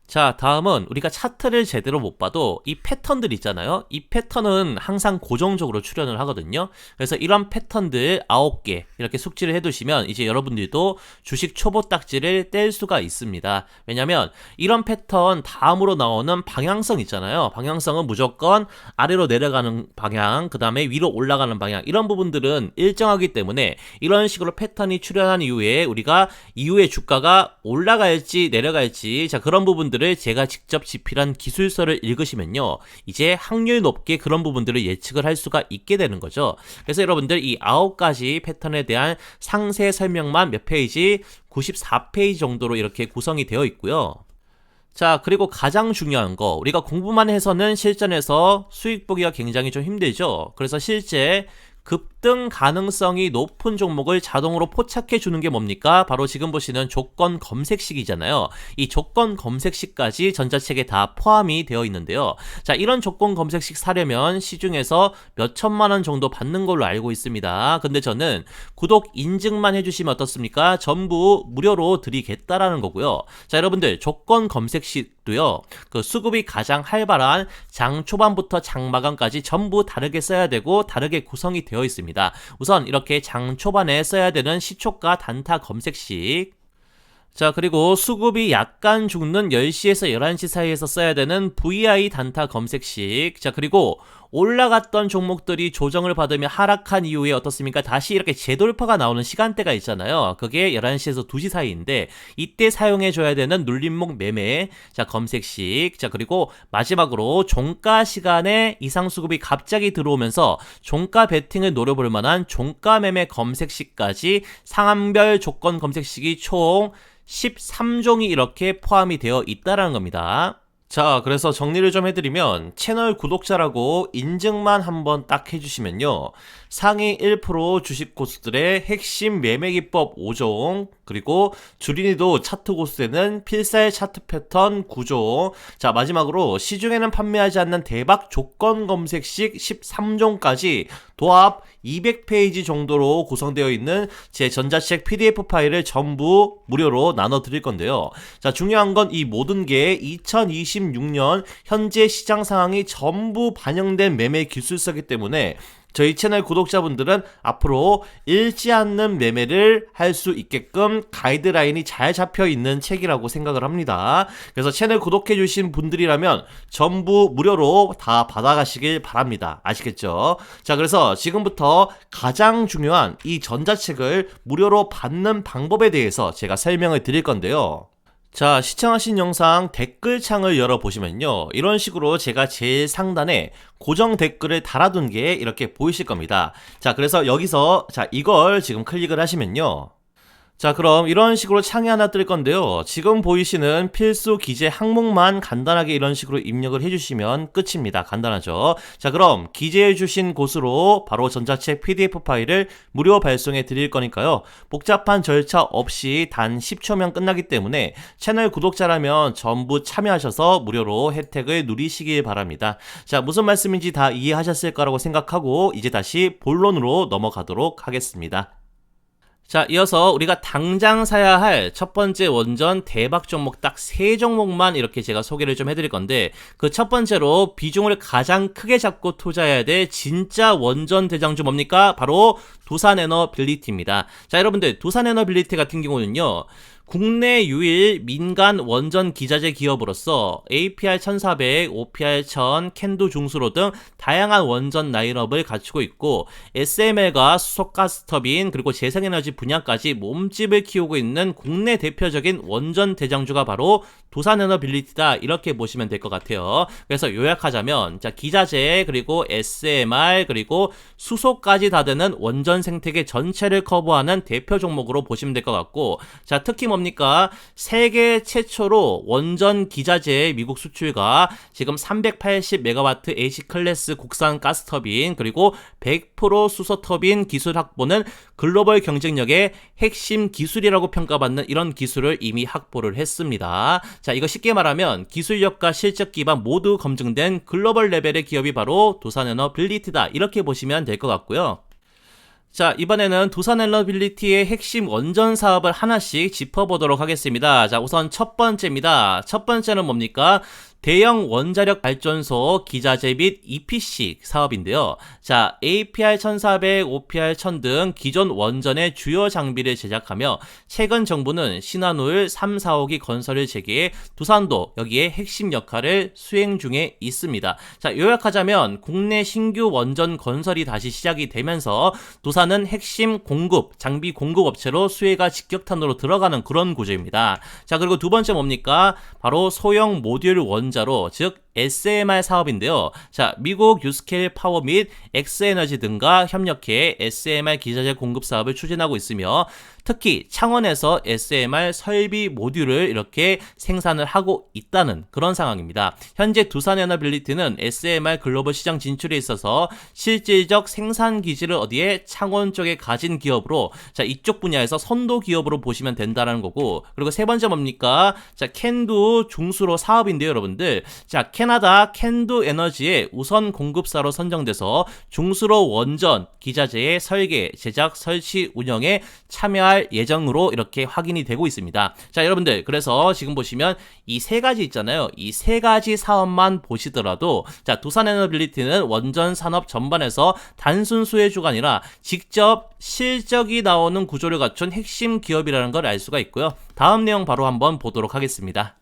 자, 다음은 우리가 차트를 제대로 못 봐도 이 패턴들 있잖아요. 이 패턴은 항상 고정적으로 출현을 하거든요. 그래서 이런 패턴들 9개 이렇게 숙지를 해두시면 이제 여러분들도 주식 초보 딱지를 뗄 수가 있습니다. 왜냐면 이런 패턴 다음으로 나오는 방향성 있잖아요. 방향성은 무조건 아래로 내려가는 방향, 그 다음에 위로 올라가는 방향, 이런 부분들은 일정하기 때문에 이런 식으로 패턴이 출현한 이후에 우리가 이후에 주가가 올라갈지 내려갈지, 자, 그런 부분들을 제가 직접 집필한 기술서를 읽으시면요, 이제 확률 높게 그런 부분들을 예측을 할 수가 있게 되는 거죠. 그래서 여러분들 이 9가지 패턴에 대한 상세 설명만 몇 페이지, 94페이지 정도로 이렇게 구성이 되어 있고요. 자, 그리고 가장 중요한 거, 우리가 공부만 해서는 실전에서 수익 보기가 굉장히 좀 힘들죠. 그래서 실제 급등 가능성이 높은 종목을 자동으로 포착해 주는 게 뭡니까? 바로 지금 보시는 조건 검색식이잖아요. 이 조건 검색식까지 전자책에 다 포함이 되어 있는데요. 자, 이런 조건 검색식 사려면 시중에서 몇 천만 원 정도 받는 걸로 알고 있습니다. 근데 저는 구독 인증만 해주시면 어떻습니까? 전부 무료로 드리겠다라는 거고요. 자, 여러분들 조건 검색식도요, 그 수급이 가장 활발한 장 초반부터 장 마감까지 전부 다르게 써야 되고 다르게 구성이 되어 있습니다. 우선 이렇게 장 초반에 써야 되는 시초가 단타 검색식, 자, 그리고 수급이 약간 죽는 10시에서 11시 사이에서 써야 되는 VI 단타 검색식, 자, 그리고 올라갔던 종목들이 조정을 받으며 하락한 이후에 어떻습니까? 다시 이렇게 재돌파가 나오는 시간대가 있잖아요. 그게 11시에서 2시 사이인데 이때 사용해줘야 되는 눌림목 매매, 자, 검색식, 자, 그리고 마지막으로 종가 시간에 이상 수급이 갑자기 들어오면서 종가 베팅을 노려볼 만한 종가 매매 검색식까지 상한별 조건 검색식이 총 13종이 이렇게 포함이 되어 있다라는 겁니다. 자, 그래서 정리를 좀 해드리면 채널 구독자라고 인증만 한번 딱 해주시면요, 상위 1% 주식 고수들의 핵심 매매 기법 5종, 그리고 주린이도 차트 고수되는 필살 차트 패턴 9종, 자, 마지막으로 시중에는 판매하지 않는 대박 조건 검색식 13종까지 도합 200페이지 정도로 구성되어 있는 제 전자책 PDF 파일을 전부 무료로 나눠 드릴 건데요. 자, 중요한 건 이 모든 게 2020 2026년 현재 시장 상황이 전부 반영된 매매 기술서이기 때문에 저희 채널 구독자분들은 앞으로 잃지 않는 매매를 할 수 있게끔 가이드라인이 잘 잡혀 있는 책이라고 생각을 합니다. 그래서 채널 구독해주신 분들이라면 전부 무료로 다 받아가시길 바랍니다. 아시겠죠? 자, 그래서 지금부터 가장 중요한 이 전자책을 무료로 받는 방법에 대해서 제가 설명을 드릴 건데요. 자, 시청하신 영상 댓글창을 열어보시면요, 이런 식으로 제가 제일 상단에 고정 댓글을 달아둔 게 이렇게 보이실 겁니다. 자, 그래서 여기서 이걸 지금 클릭을 하시면요, 자, 그럼 이런 식으로 창이 하나 뜰 건데요. 지금 보이시는 필수 기재 항목만 간단하게 이런 식으로 입력을 해주시면 끝입니다. 간단하죠? 자, 그럼 기재해주신 곳으로 바로 전자책 PDF 파일을 무료 발송해 드릴 거니까요. 복잡한 절차 없이 단 10초면 끝나기 때문에 채널 구독자라면 전부 참여하셔서 무료로 혜택을 누리시길 바랍니다. 자, 무슨 말씀인지 다 이해하셨을 거라고 생각하고 이제 다시 본론으로 넘어가도록 하겠습니다. 자, 이어서 우리가 당장 사야 할 첫 번째 원전 대박 종목 딱 3종목만 이렇게 제가 소개를 좀 해드릴 건데, 그 첫 번째로 비중을 가장 크게 잡고 투자해야 될 진짜 원전 대장주 뭡니까? 바로 두산에너빌리티입니다. 자, 여러분들 두산에너빌리티 같은 경우는요, 국내 유일 민간 원전 기자재 기업으로서 APR 1400, OPR 1000, 캔두 중수로 등 다양한 원전 라인업을 갖추고 있고, SML과 수소가스 터빈 그리고 재생에너지 분야까지 몸집을 키우고 있는 국내 대표적인 원전 대장주가 바로 두산에너빌리티다, 이렇게 보시면 될 것 같아요. 그래서 요약하자면, 자, 기자재 그리고 SMR 그리고 수소까지 다 되는 원전 생태계 전체를 커버하는 대표 종목으로 보시면 될 것 같고, 자, 특히 뭡니까? 세계 최초로 원전 기자재 미국 수출과 지금 380메가와트 H클래스 국산 가스터빈 그리고 100% 수소터빈 기술 확보는 글로벌 경쟁력의 핵심 기술이라고 평가받는 이런 기술을 이미 확보를 했습니다. 자, 이거 쉽게 말하면 기술력과 실적 기반 모두 검증된 글로벌 레벨의 기업이 바로 두산에너빌리티다, 이렇게 보시면 될 것 같고요. 자, 이번에는 두산에너빌리티의 핵심 원전 사업을 하나씩 짚어보도록 하겠습니다. 자, 우선 첫 번째입니다. 첫 번째는 뭡니까? 대형 원자력 발전소 기자재 및 EPC 사업인데요. 자, APR 1400, OPR 1000 등 기존 원전의 주요 장비를 제작하며 최근 정부는 신한울 3, 4호기 건설을 재개해 두산도 여기에 핵심 역할을 수행 중에 있습니다. 자, 요약하자면 국내 신규 원전 건설이 다시 시작이 되면서 두산은 핵심 공급, 장비 공급 업체로 수혜가 직격탄으로 들어가는 그런 구조입니다. 자, 그리고 두 번째 뭡니까? 바로 소형 모듈 원자로, 즉 SMR 사업인데요. 자, 미국 유스케일 파워 및 엑스에너지 등과 협력해 SMR 기자재 공급 사업을 추진하고 있으며, 특히 창원에서 SMR 설비 모듈을 이렇게 생산을 하고 있다는 그런 상황입니다. 현재 두산에너빌리티는 SMR 글로벌 시장 진출에 있어서 실질적 생산 기지를 어디에? 창원 쪽에 가진 기업으로, 자, 이쪽 분야에서 선도 기업으로 보시면 된다는 거고, 그리고 세 번째 뭡니까? 자, 캔두 중수로 사업인데요, 여러분들. 자, 캐나다 캔두 에너지의 우선 공급사로 선정돼서 중수로 원전 기자재의 설계, 제작, 설치, 운영에 참여할 예정으로 이렇게 확인이 되고 있습니다. 자, 여러분들, 그래서 지금 보시면 이 세 가지 있잖아요. 이 세 가지 사업만 보시더라도, 자, 두산에너빌리티는 원전 산업 전반에서 단순 수혜주가 아니라 직접 실적이 나오는 구조를 갖춘 핵심 기업이라는 걸 알 수가 있고요. 다음 내용 바로 한번 보도록 하겠습니다.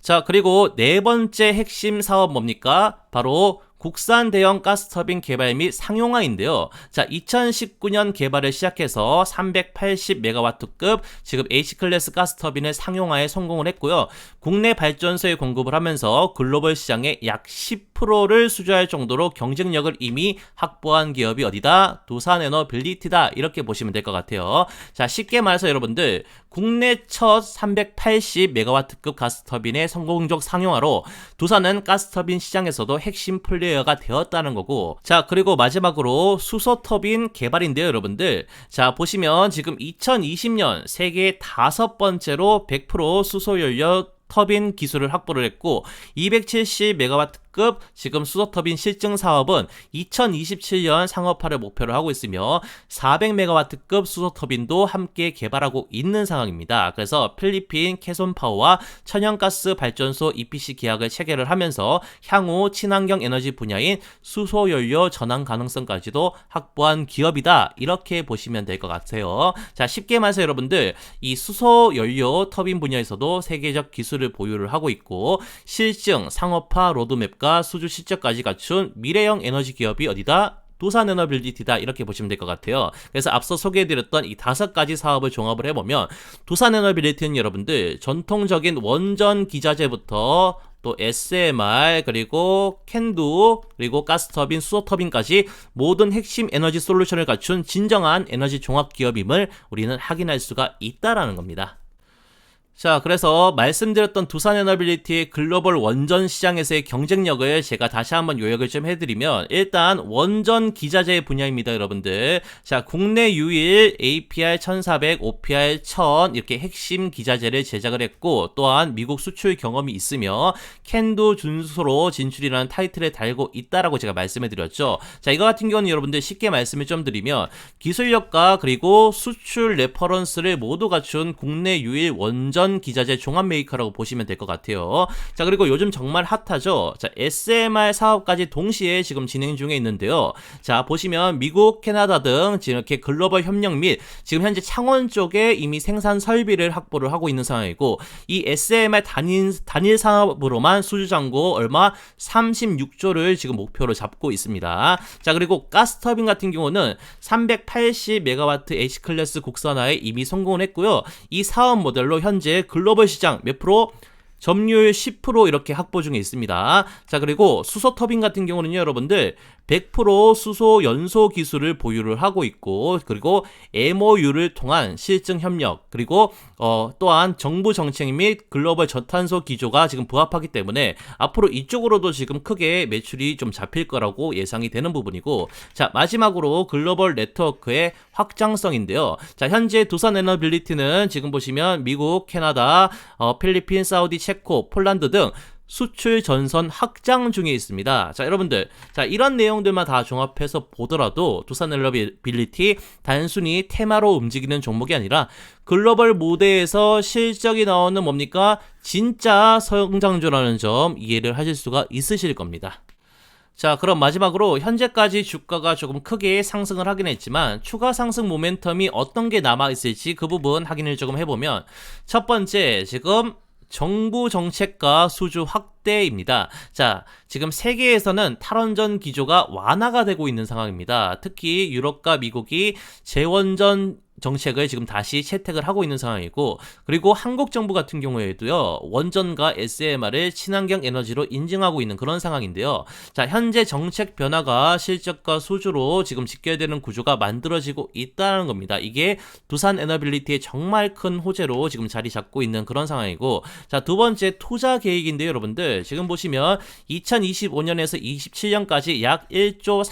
자, 그리고 네 번째 핵심 사업 뭡니까? 바로 국산 대형 가스터빈 개발 및 상용화인데요. 자, 2019년 개발을 시작해서 380메가와트급 지금 H클래스 가스터빈을 상용화에 성공을 했고요. 국내 발전소에 공급을 하면서 글로벌 시장의 약 10%를 수주할 정도로 경쟁력을 이미 확보한 기업이 어디다? 두산에너빌리티다, 이렇게 보시면 될 것 같아요. 자, 쉽게 말해서 여러분들, 국내 첫 380메가와트급 가스터빈의 성공적 상용화로 두산은 가스터빈 시장에서도 핵심 플레이어가 되었다는 거고, 자, 그리고 마지막으로 수소터빈 개발인데요, 여러분들. 자, 보시면 지금 2020년 세계 5번째로 100% 수소연료 터빈 기술을 확보를 했고, 270메가와트 A급 지금 수소터빈 실증 사업은 2027년 상업화를 목표로 하고 있으며 400MW급 수소터빈도 함께 개발하고 있는 상황입니다. 그래서 필리핀 캐손파워와 천연가스 발전소 EPC 계약을 체결을 하면서 향후 친환경 에너지 분야인 수소연료 전환 가능성까지도 확보한 기업이다. 이렇게 보시면 될 것 같아요. 자, 쉽게 말해서 여러분들 이 수소연료 터빈 분야에서도 세계적 기술을 보유를 하고 있고 실증, 상업화 로드맵과 수주 실적까지 갖춘 미래형 에너지 기업이 어디다? 두산에너빌리티다 이렇게 보시면 될 것 같아요. 그래서 앞서 소개해드렸던 이 5가지 사업을 종합을 해보면 두산에너빌리티는 여러분들 전통적인 원전 기자재부터 또 SMR 그리고 캔두 그리고 가스터빈, 수소터빈까지 모든 핵심 에너지 솔루션을 갖춘 진정한 에너지 종합 기업임을 우리는 확인할 수가 있다라는 겁니다. 자, 그래서 말씀드렸던 두산에너빌리티의 글로벌 원전 시장에서의 경쟁력을 제가 다시 한번 요약을 좀 해드리면 일단 원전 기자재 분야입니다, 여러분들. 자, 국내 유일 APR 1400, OPR 1000 이렇게 핵심 기자재를 제작을 했고 또한 미국 수출 경험이 있으며 캔두 준수로 진출이라는 타이틀을 달고 있다라고 제가 말씀을 드렸죠. 자, 이거 같은 경우는 여러분들 쉽게 말씀을 좀 드리면 기술력과 그리고 수출 레퍼런스를 모두 갖춘 국내 유일 원전 기자재 종합 메이커라고 보시면 될 것 같아요. 자, 그리고 요즘 정말 핫하죠. 자, SMR 사업까지 동시에 지금 진행 중에 있는데요. 자, 보시면 미국, 캐나다 등 지금 이렇게 글로벌 협력 및 지금 현재 창원 쪽에 이미 생산 설비를 확보를 하고 있는 상황이고 이 SMR 단일 사업으로만 수주 잔고 얼마 36조를 지금 목표로 잡고 있습니다. 자, 그리고 가스터빈 같은 경우는 380MW H클래스 국산화에 이미 성공을 했고요. 이 사업 모델로 현재 글로벌 시장 몇 프로? 점유율 10% 이렇게 확보 중에 있습니다. 자, 그리고 수소터빈 같은 경우는요, 여러분들 100% 수소 연소 기술을 보유를 하고 있고 그리고 MOU를 통한 실증 협력 그리고 또한 정부 정책 및 글로벌 저탄소 기조가 지금 부합하기 때문에 앞으로 이쪽으로도 지금 크게 매출이 좀 잡힐 거라고 예상이 되는 부분이고 자, 마지막으로 글로벌 네트워크의 확장성인데요. 자, 현재 두산에너빌리티는 지금 보시면 미국, 캐나다, 필리핀, 사우디, 체코, 폴란드 등 수출 전선 확장 중에 있습니다. 자, 여러분들, 자, 이런 내용들만 다 종합해서 보더라도 두산에너빌리티 단순히 테마로 움직이는 종목이 아니라 글로벌 무대에서 실적이 나오는 뭡니까? 진짜 성장주라는 점 이해를 하실 수가 있으실 겁니다. 자, 그럼 마지막으로 현재까지 주가가 조금 크게 상승을 하긴 했지만 추가 상승 모멘텀이 어떤 게 남아있을지 그 부분 확인을 조금 해보면 첫 번째, 지금 정부 정책과 수주 확대입니다. 자, 지금 세계에서는 탈원전 기조가 완화가 되고 있는 상황입니다. 특히 유럽과 미국이 재원전 정책을 지금 다시 채택을 하고 있는 상황이고 그리고 한국 정부 같은 경우에도요 원전과 SMR을 친환경 에너지로 인증하고 있는 그런 상황인데요. 자, 현재 정책 변화가 실적과 수주로 지금 직결되는 구조가 만들어지고 있다는 겁니다. 이게 두산에너빌리티의 정말 큰 호재로 지금 자리 잡고 있는 그런 상황이고 자, 두 번째 투자 계획인데요, 여러분들 지금 보시면 2025년에서 27년까지 약 1조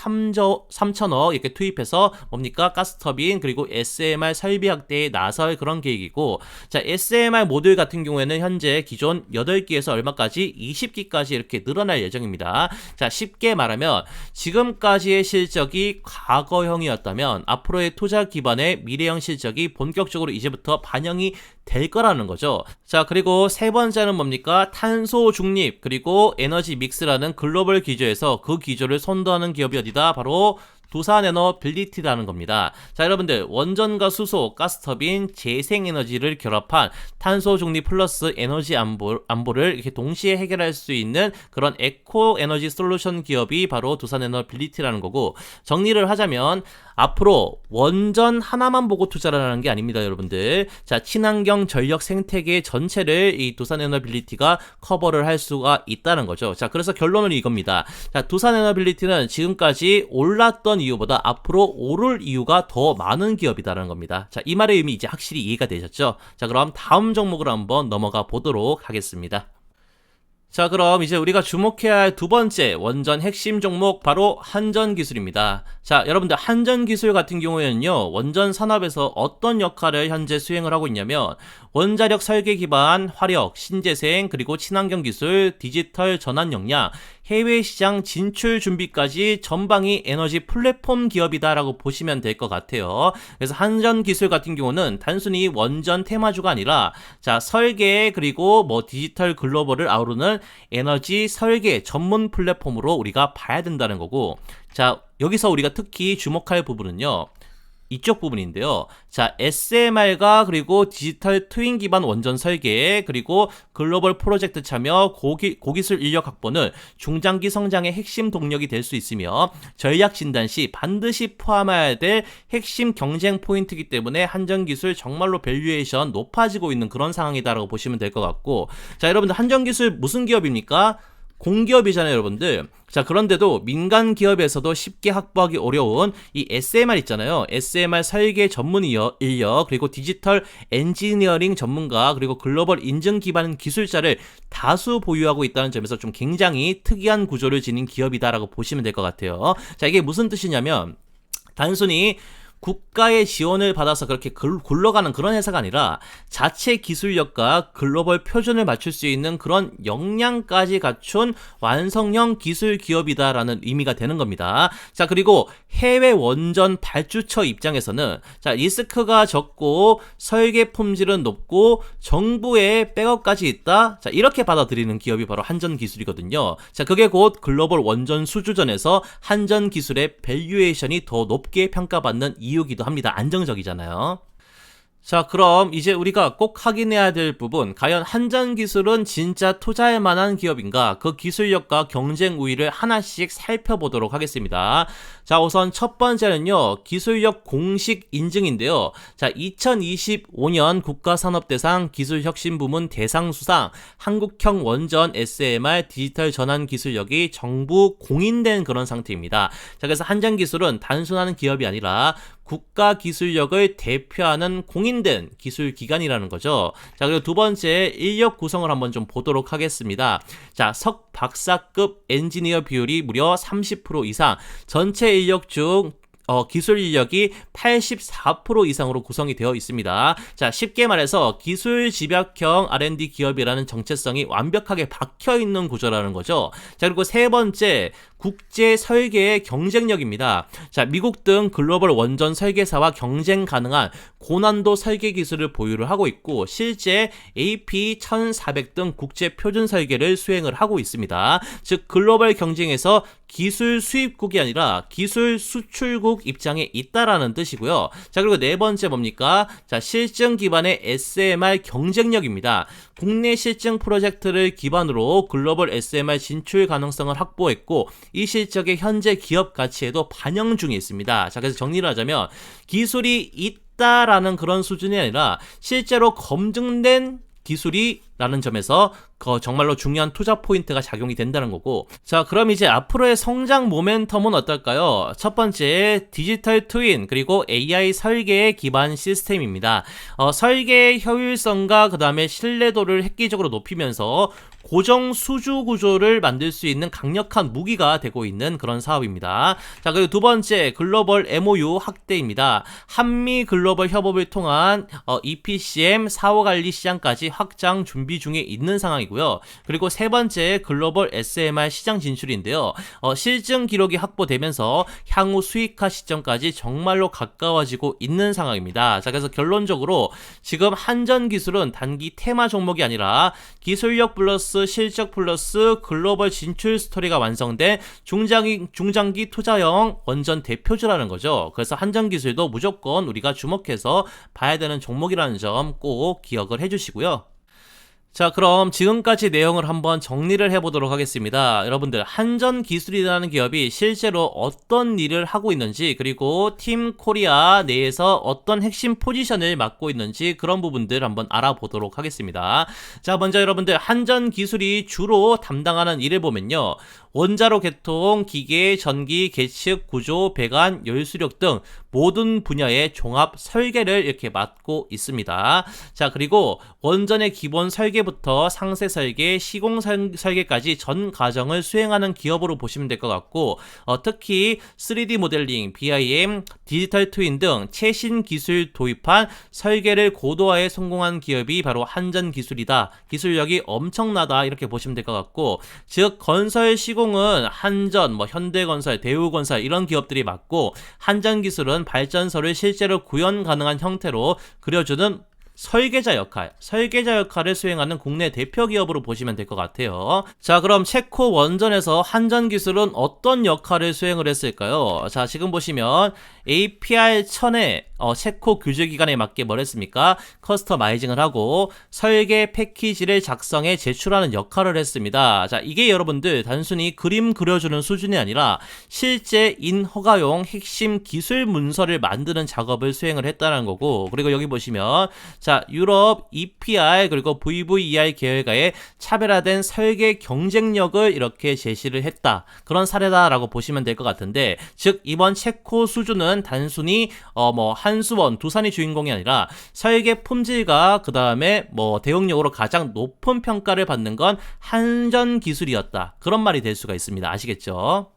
3천억 이렇게 투입해서 뭡니까? 가스터빈 그리고 SMR 설비 확대에 나설 그런 계획이고 자, SMR 모듈 같은 경우에는 현재 기존 8기에서 얼마까지? 20기까지 이렇게 늘어날 예정입니다. 자, 쉽게 말하면 지금까지의 실적이 과거형이었다면 앞으로의 투자 기반의 미래형 실적이 본격적으로 이제부터 반영이 될 거라는 거죠. 자, 그리고 세 번째는 뭡니까? 탄소 중립 그리고 에너지 믹스라는 글로벌 기조에서 그 기조를 선도하는 기업이 어디다? 바로 두산에너빌리티라는 겁니다. 자, 여러분들 원전과 수소, 가스터빈, 재생에너지를 결합한 탄소 중립 플러스 에너지 안보를 이렇게 동시에 해결할 수 있는 그런 에코 에너지 솔루션 기업이 바로 두산에너빌리티라는 거고 정리를 하자면 앞으로 원전 하나만 보고 투자를 하는 게 아닙니다, 여러분들. 자, 친환경 전력 생태계 전체를 이 두산에너빌리티가 커버를 할 수가 있다는 거죠. 자, 그래서 결론은 이겁니다. 자, 두산에너빌리티는 지금까지 올랐던 이유보다 앞으로 오를 이유가 더 많은 기업이다라는 겁니다. 자, 이 말의 의미 이제 확실히 이해가 되셨죠? 자, 그럼 다음 종목으로 한번 넘어가 보도록 하겠습니다. 자, 그럼 이제 우리가 주목해야 할 두 번째 원전 핵심 종목 바로 한전 기술입니다. 자, 여러분들 한전 기술 같은 경우에는요, 원전 산업에서 어떤 역할을 현재 수행을 하고 있냐면 원자력 설계 기반, 화력, 신재생, 그리고 친환경 기술, 디지털 전환 역량, 해외 시장 진출 준비까지 전방위 에너지 플랫폼 기업이다라고 보시면 될 것 같아요. 그래서 한전 기술 같은 경우는 단순히 원전 테마주가 아니라 자, 설계 그리고 뭐 디지털 글로벌을 아우르는 에너지 설계 전문 플랫폼으로 우리가 봐야 된다는 거고, 자, 여기서 우리가 특히 주목할 부분은요, 이쪽 부분인데요. 자, SMR과 그리고 디지털 트윈 기반 원전 설계, 그리고 글로벌 프로젝트 참여, 고기술 인력 확보는 중장기 성장의 핵심 동력이 될 수 있으며 전략 진단 시 반드시 포함해야 될 핵심 경쟁 포인트이기 때문에 한전기술 정말로 밸류에이션 높아지고 있는 그런 상황이다라고 보시면 될 것 같고, 자, 여러분들 한전기술 무슨 기업입니까? 공기업이잖아요, 여러분들. 자, 그런데도 민간 기업에서도 쉽게 확보하기 어려운 이 SMR 있잖아요. SMR 설계 전문 인력, 그리고 디지털 엔지니어링 전문가, 그리고 글로벌 인증 기반 기술자를 다수 보유하고 있다는 점에서 좀 굉장히 특이한 구조를 지닌 기업이다라고 보시면 될 것 같아요. 자, 이게 무슨 뜻이냐면 단순히 국가의 지원을 받아서 그렇게 굴러가는 그런 회사가 아니라 자체 기술력과 글로벌 표준을 맞출 수 있는 그런 역량까지 갖춘 완성형 기술 기업이다라는 의미가 되는 겁니다. 자, 그리고 해외 원전 발주처 입장에서는 자, 리스크가 적고 설계 품질은 높고 정부의 백업까지 있다. 자, 이렇게 받아들이는 기업이 바로 한전기술이거든요. 자, 그게 곧 글로벌 원전 수주전에서 한전기술의 밸류에이션이 더 높게 평가받는 이유기도 합니다. 안정적이잖아요. 자, 그럼 이제 우리가 꼭 확인해야 될 부분, 과연 한전기술은 진짜 투자할 만한 기업인가? 그 기술력과 경쟁 우위를 하나씩 살펴보도록 하겠습니다. 자, 우선 첫 번째는요, 기술력 공식 인증인데요. 자, 2025년 국가산업대상 기술혁신부문 대상수상 한국형 원전 SMR 디지털 전환 기술력이 정부 공인된 그런 상태입니다. 자, 그래서 한전기술은 단순한 기업이 아니라 국가 기술력을 대표하는 공인된 기술 기관이라는 거죠. 자, 그리고 두 번째 인력 구성을 한번 좀 보도록 하겠습니다. 자, 석박사급 엔지니어 비율이 무려 30% 이상, 전체 인력 중 기술 인력이 84% 이상으로 구성이 되어 있습니다. 자, 쉽게 말해서 기술 집약형 R&D 기업이라는 정체성이 완벽하게 박혀 있는 구조라는 거죠. 자, 그리고 세 번째, 국제 설계의 경쟁력입니다. 자, 미국 등 글로벌 원전 설계사와 경쟁 가능한 고난도 설계 기술을 보유를 하고 있고, 실제 AP1400 등 국제 표준 설계를 수행을 하고 있습니다. 즉, 글로벌 경쟁에서 기술 수입국이 아니라 기술 수출국 입장에 있다라는 뜻이고요. 자, 그리고 네 번째 뭡니까? 자, 실증 기반의 SMR 경쟁력입니다. 국내 실증 프로젝트를 기반으로 글로벌 SMR 진출 가능성을 확보했고, 이 실적의 현재 기업 가치에도 반영 중에 있습니다. 자, 그래서 정리를 하자면 기술이 있다라는 그런 수준이 아니라 실제로 검증된 기술이라는 점에서 정말로 중요한 투자 포인트가 작용이 된다는 거고, 자, 그럼 이제 앞으로의 성장 모멘텀은 어떨까요? 첫 번째, 디지털 트윈 그리고 AI 설계에 기반 시스템입니다. 설계의 효율성과 그 다음에 신뢰도를 획기적으로 높이면서 고정 수주 구조를 만들 수 있는 강력한 무기가 되고 있는 그런 사업입니다. 자, 그리고 두 번째, 글로벌 MOU 확대입니다. 한미 글로벌 협업을 통한 EPCM 사후관리 시장까지 확장 준비 중에 있는 상황이고요. 그리고 세 번째, 글로벌 SMR 시장 진출인데요. 실증 기록이 확보되면서 향후 수익화 시점까지 정말로 가까워지고 있는 상황입니다. 자, 그래서 결론적으로 지금 한전기술은 단기 테마 종목이 아니라 기술력 플러스 실적 플러스 글로벌 진출 스토리가 완성된 중장기 투자형 원전 대표주라는 거죠. 그래서 한전기술도 무조건 우리가 주목해서 봐야 되는 종목이라는 점 꼭 기억을 해주시고요. 자, 그럼 지금까지 내용을 한번 정리를 해보도록 하겠습니다. 여러분들, 한전기술이라는 기업이 실제로 어떤 일을 하고 있는지, 그리고 팀 코리아 내에서 어떤 핵심 포지션을 맡고 있는지 그런 부분들 한번 알아보도록 하겠습니다. 자, 먼저 여러분들, 한전기술이 주로 담당하는 일을 보면요, 원자로 개통, 기계, 전기, 계측, 구조, 배관, 열수력 등 모든 분야의 종합 설계를 이렇게 맡고 있습니다. 자, 그리고 원전의 기본 설계 설계부터 상세 설계, 시공 설계까지 전 과정을 수행하는 기업으로 보시면 될 것 같고, 특히 3D 모델링, BIM, 디지털 트윈 등 최신 기술 도입한 설계를 고도화에 성공한 기업이 바로 한전기술이다. 기술력이 엄청나다. 이렇게 보시면 될 것 같고, 즉 건설 시공은 한전, 현대건설, 대우건설 이런 기업들이 맡고, 한전기술은 발전소를 실제로 구현 가능한 형태로 그려주는 설계자 역할을 수행하는 국내 대표 기업으로 보시면 될 것 같아요. 자, 그럼 체코 원전에서 한전기술은 어떤 역할을 수행을 했을까요? 자, 지금 보시면 APR 1000에 체코 규제기관에 맞게 뭘 했습니까? 커스터마이징을 하고 설계 패키지를 작성해 제출하는 역할을 했습니다. 자, 이게 여러분들 단순히 그림 그려주는 수준이 아니라 실제 인허가용 핵심 기술 문서를 만드는 작업을 수행을 했다는 거고, 그리고 여기 보시면 자, 유럽 EPR 그리고 VVER 계열과의 차별화된 설계 경쟁력을 이렇게 제시를 했다. 그런 사례다라고 보시면 될 것 같은데, 즉 이번 체코 수준은 단순히 한수원, 두산이 주인공이 아니라 설계 품질과 그 다음에 대응력으로 가장 높은 평가를 받는 건 한전기술이었다. 그런 말이 될 수가 있습니다. 아시겠죠?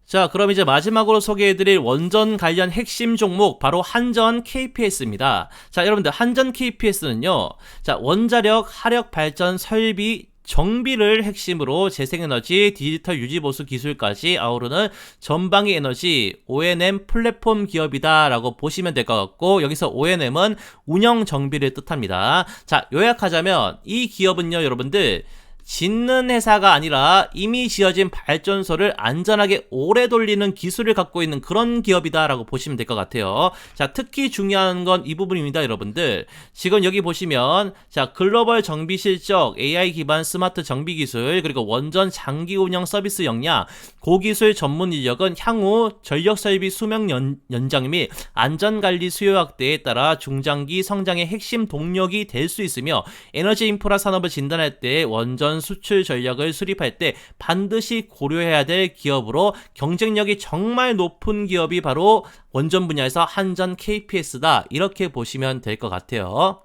자, 그럼 이제 마지막으로 소개해드릴 원전 관련 핵심 종목 바로 한전 KPS입니다. 자, 여러분들 한전 KPS는요, 자, 원자력, 하력 발전 설비 정비를 핵심으로 재생에너지, 디지털 유지보수 기술까지 아우르는 전방위 에너지 O&M 플랫폼 기업이다 라고 보시면 될 것 같고, 여기서 O&M은 운영 정비를 뜻합니다. 자, 요약하자면 이 기업은요, 여러분들 짓는 회사가 아니라 이미 지어진 발전소를 안전하게 오래 돌리는 기술을 갖고 있는 그런 기업이다 라고 보시면 될 것 같아요. 자, 특히 중요한 건 이 부분입니다. 여러분들 지금 여기 보시면 자, 글로벌 정비 실적, AI 기반 스마트 정비 기술, 그리고 원전 장기 운영 서비스 역량, 고기술 전문 인력은 향후 전력 설비 수명 연장 및 안전관리 수요 확대에 따라 중장기 성장의 핵심 동력이 될 수 있으며, 에너지 인프라 산업을 진단할 때 원전 수출 전략을 수립할 때 반드시 고려해야 될 기업으로 경쟁력이 정말 높은 기업이 바로 원전 분야에서 한전 KPS다. 이렇게 보시면 될 것 같아요.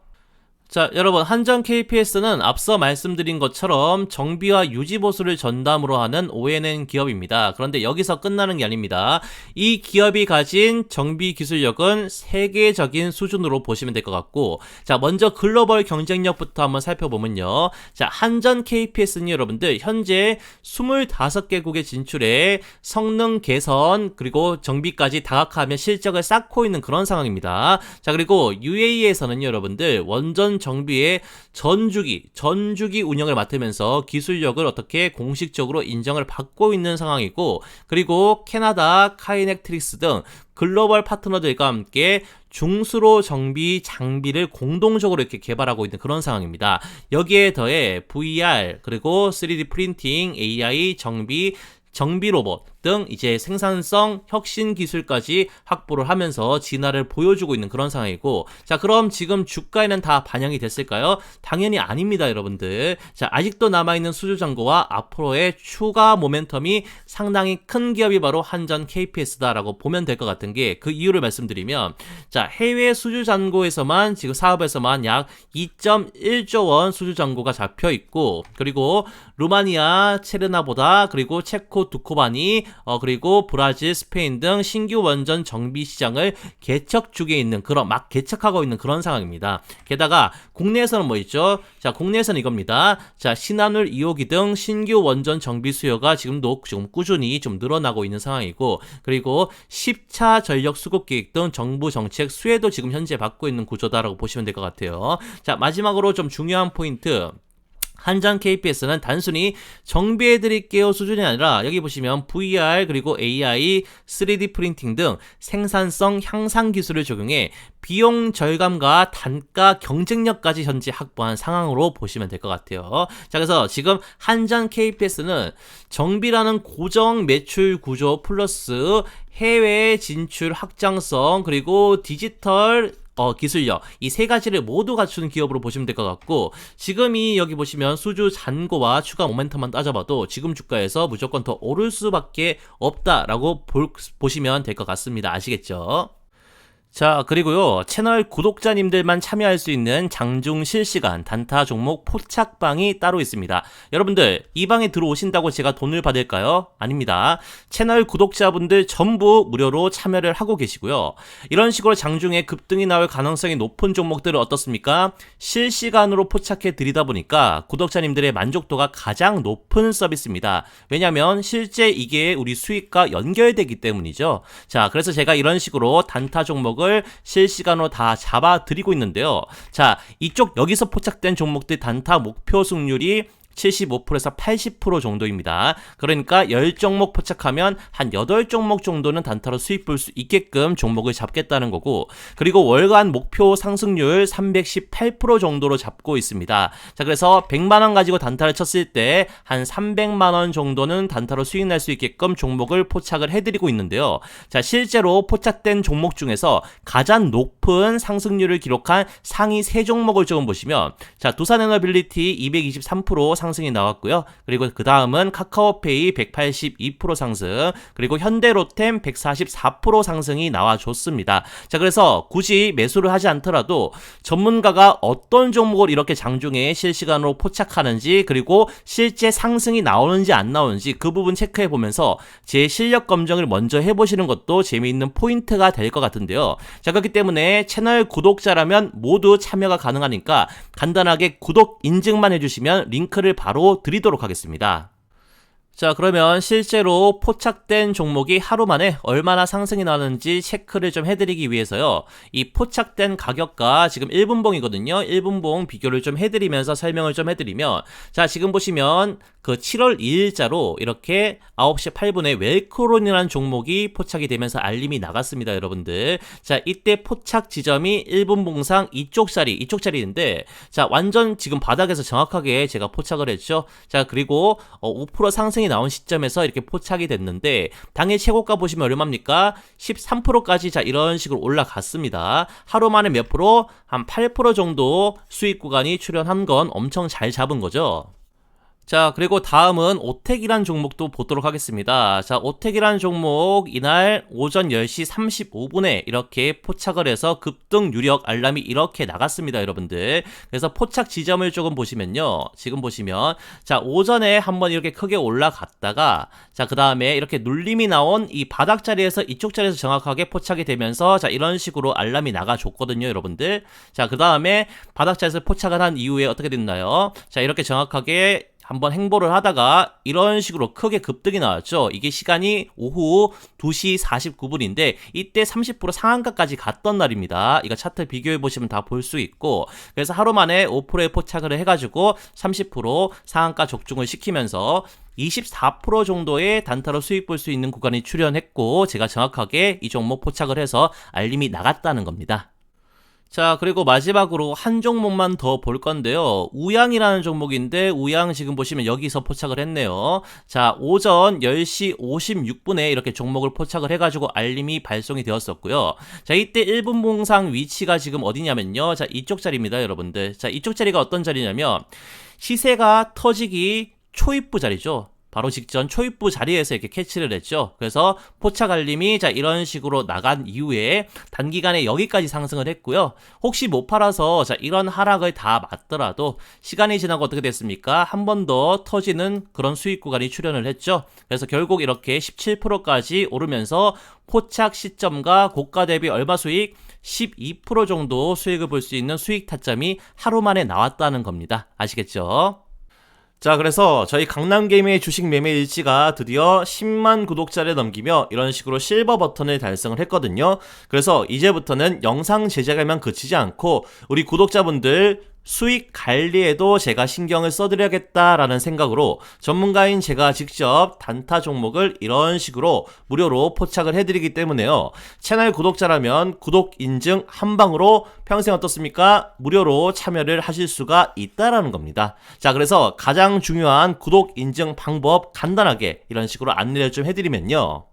자, 여러분 한전 KPS는 앞서 말씀드린 것처럼 정비와 유지보수를 전담으로 하는 O&M 기업입니다. 그런데 여기서 끝나는 게 아닙니다. 이 기업이 가진 정비 기술력은 세계적인 수준으로 보시면 될 것 같고, 자, 먼저 글로벌 경쟁력부터 한번 살펴보면요. 자, 한전 KPS는 여러분들 현재 25개국에 진출해 성능 개선 그리고 정비까지 다각화하며 실적을 쌓고 있는 그런 상황입니다. 자, 그리고 UAE에서는 여러분들 원전 정비의 전주기 운영을 맡으면서 기술력을 어떻게 공식적으로 인정을 받고 있는 상황이고, 그리고 캐나다 카이넥트릭스 등 글로벌 파트너들과 함께 중수로 정비 장비를 공동적으로 이렇게 개발하고 있는 그런 상황입니다. 여기에 더해 VR 그리고 3D 프린팅, AI 정비 로봇 등 이제 생산성 혁신 기술까지 확보를 하면서 진화를 보여주고 있는 그런 상황이고, 자, 그럼 지금 주가에는 다 반영이 됐을까요? 당연히 아닙니다, 여러분들. 자, 아직도 남아있는 수주 잔고와 앞으로의 추가 모멘텀이 상당히 큰 기업이 바로 한전 KPS다라고 보면 될 것 같은 게, 그 이유를 말씀드리면, 자, 해외 수주 잔고에서만 지금 사업에서만 약 2.1조 원 수주 잔고가 잡혀 있고, 그리고 루마니아 체르나보다, 그리고 체코 두코바니, 그리고 브라질, 스페인 등 신규 원전 정비 시장을 개척 중에 있는 막 개척하고 있는 그런 상황입니다. 게다가 국내에서는 뭐 있죠? 자, 국내에서는 이겁니다. 자, 신한울 2호기 등 신규 원전 정비 수요가 지금 꾸준히 좀 늘어나고 있는 상황이고, 그리고 10차 전력 수급 계획 등 정부 정책 수혜도 지금 현재 받고 있는 구조다라고 보시면 될 것 같아요. 자, 마지막으로 좀 중요한 포인트. 한전 KPS는 단순히 정비해드릴게요 수준이 아니라 여기 보시면 VR 그리고 AI, 3D 프린팅 등 생산성 향상 기술을 적용해 비용 절감과 단가 경쟁력까지 현재 확보한 상황으로 보시면 될 것 같아요. 자, 그래서 지금 한전 KPS는 정비라는 고정 매출 구조 플러스 해외 진출 확장성 그리고 디지털 기술력, 이 세 가지를 모두 갖춘 기업으로 보시면 될 것 같고, 지금이 여기 보시면 수주 잔고와 추가 모멘텀만 따져봐도 지금 주가에서 무조건 더 오를 수밖에 없다라고 보시면 될 것 같습니다. 아시겠죠? 자, 그리고요, 채널 구독자님들만 참여할 수 있는 장중 실시간 단타 종목 포착방이 따로 있습니다. 여러분들, 이 방에 들어오신다고 제가 돈을 받을까요? 아닙니다. 채널 구독자분들 전부 무료로 참여를 하고 계시고요. 이런 식으로 장중에 급등이 나올 가능성이 높은 종목들은 어떻습니까? 실시간으로 포착해 드리다 보니까 구독자님들의 만족도가 가장 높은 서비스입니다. 왜냐면 실제 이게 우리 수익과 연결되기 때문이죠. 자, 그래서 제가 이런 식으로 단타 종목을 실시간으로 다 잡아 드리고 있는데요. 자, 이쪽 여기서 포착된 종목들 단타 목표 승률이 75%에서 80% 정도입니다. 그러니까 10종목 포착하면 한 8종목 정도는 단타로 수익 볼 수 있게끔 종목을 잡겠다는 거고, 그리고 월간 목표 상승률 318% 정도로 잡고 있습니다. 자, 그래서 100만원 가지고 단타를 쳤을 때 한 300만원 정도는 단타로 수익 날 수 있게끔 종목을 포착을 해드리고 있는데요. 자, 실제로 포착된 종목 중에서 가장 높은 상승률을 기록한 상위 3종목을 조금 보시면, 자, 두산에너빌리티 223% 상승이 나왔고요. 그리고 그 다음은 카카오페이 182% 상승, 그리고 현대로템 144% 상승이 나와줬습니다. 자, 그래서 굳이 매수를 하지 않더라도 전문가가 어떤 종목을 이렇게 장중에 실시간으로 포착하는지, 그리고 실제 상승이 나오는지 안 나오는지 그 부분 체크해 보면서 제 실력 검증을 먼저 해보시는 것도 재미있는 포인트가 될 것 같은데요. 자, 그렇기 때문에 채널 구독자라면 모두 참여가 가능하니까 간단하게 구독 인증만 해주시면 링크를 바로 드리도록 하겠습니다. 자, 그러면 실제로 포착된 종목이 하루 만에 얼마나 상승이 나는지 체크를 좀 해드리기 위해서요, 이 포착된 가격과 지금 1분봉이거든요. 1분봉 비교를 좀 해드리면서 설명을 좀 해드리면, 자, 지금 보시면 그 7월 2일자로 이렇게 9시 8분에 웰크론이라는 종목이 포착이 되면서 알림이 나갔습니다, 여러분들. 자, 이때 포착 지점이 1분봉상 이쪽 자리인데, 자, 완전 지금 바닥에서 정확하게 제가 포착을 했죠. 자, 그리고 5% 상승이 나온 시점에서 이렇게 포착이 됐는데, 당일 최고가 보시면 얼마입니까? 13%까지 자, 이런 식으로 올라갔습니다. 하루 만에 몇 프로? 한 8% 정도 수익 구간이 출현한 건 엄청 잘 잡은 거죠. 자, 그리고 다음은 오텍이란 종목도 보도록 하겠습니다. 자, 오텍이란 종목 이날 오전 10시 35분에 이렇게 포착을 해서 급등 유력 알람이 이렇게 나갔습니다, 여러분들. 그래서 포착 지점을 조금 보시면요, 지금 보시면, 자, 오전에 한번 이렇게 크게 올라갔다가, 자, 그 다음에 이렇게 눌림이 나온 이 바닥 자리에서 이쪽 자리에서 정확하게 포착이 되면서, 자, 이런 식으로 알람이 나가줬거든요, 여러분들. 자, 그 다음에 바닥 자리에서 포착을 한 이후에 어떻게 됐나요? 자, 이렇게 정확하게 한번 행보를 하다가 이런 식으로 크게 급등이 나왔죠. 이게 시간이 오후 2시 49분인데 이때 30% 상한가까지 갔던 날입니다. 이거 차트 비교해 보시면 다 볼 수 있고, 그래서 하루 만에 5%에 포착을 해가지고 30% 상한가 적중을 시키면서 24% 정도의 단타로 수익 볼 수 있는 구간이 출현했고, 제가 정확하게 이 종목 포착을 해서 알림이 나갔다는 겁니다. 자, 그리고 마지막으로 한 종목만 더 볼 건데요. 우양이라는 종목인데, 우양 지금 보시면 여기서 포착을 했네요. 자, 오전 10시 56분에 이렇게 종목을 포착을 해가지고 알림이 발송이 되었었고요. 자, 이때 1분봉상 위치가 지금 어디냐면요, 자, 이쪽 자리입니다, 여러분들. 자, 이쪽 자리가 어떤 자리냐면 시세가 터지기 초입부 자리죠. 바로 직전 초입부 자리에서 이렇게 캐치를 했죠. 그래서 포착 알림이 자, 이런 식으로 나간 이후에 단기간에 여기까지 상승을 했고요. 혹시 못 팔아서 자, 이런 하락을 다 맞더라도 시간이 지나고 어떻게 됐습니까? 한 번 더 터지는 그런 수익 구간이 출현을 했죠. 그래서 결국 이렇게 17%까지 오르면서 포착 시점과 고가 대비 얼마 수익? 12% 정도 수익을 볼 수 있는 수익 타점이 하루 만에 나왔다는 겁니다. 아시겠죠? 자, 그래서 저희 강남게임의 주식 매매 일지가 드디어 10만 구독자를 넘기며 이런 식으로 실버 버튼을 달성을 했거든요. 그래서 이제부터는 영상 제작에만 그치지 않고 우리 구독자분들 수익 관리에도 제가 신경을 써드려야겠다라는 생각으로 전문가인 제가 직접 단타 종목을 이런 식으로 무료로 포착을 해드리기 때문에요. 채널 구독자라면 구독 인증 한 방으로 평생 어떻습니까? 무료로 참여를 하실 수가 있다라는 겁니다. 자, 그래서 가장 중요한 구독 인증 방법 간단하게 이런 식으로 안내를 좀 해드리면요.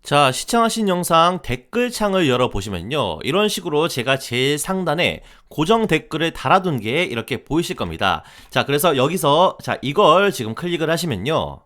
자, 시청하신 영상 댓글창을 열어보시면요, 이런 식으로 제가 제일 상단에 고정 댓글을 달아둔 게 이렇게 보이실 겁니다. 자, 그래서 여기서 자, 이걸 지금 클릭을 하시면요,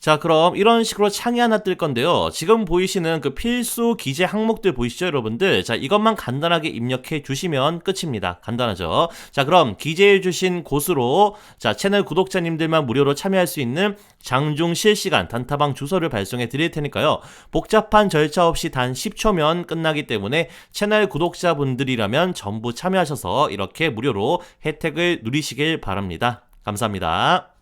자, 그럼 이런 식으로 창이 하나 뜰 건데요. 지금 보이시는 그 필수 기재 항목들 보이시죠, 여러분들? 자, 이것만 간단하게 입력해 주시면 끝입니다. 간단하죠? 자, 그럼 기재해 주신 곳으로 자, 채널 구독자님들만 무료로 참여할 수 있는 장중 실시간 단타방 주소를 발송해 드릴 테니까요. 복잡한 절차 없이 단 10초면 끝나기 때문에 채널 구독자분들이라면 전부 참여하셔서 이렇게 무료로 혜택을 누리시길 바랍니다. 감사합니다.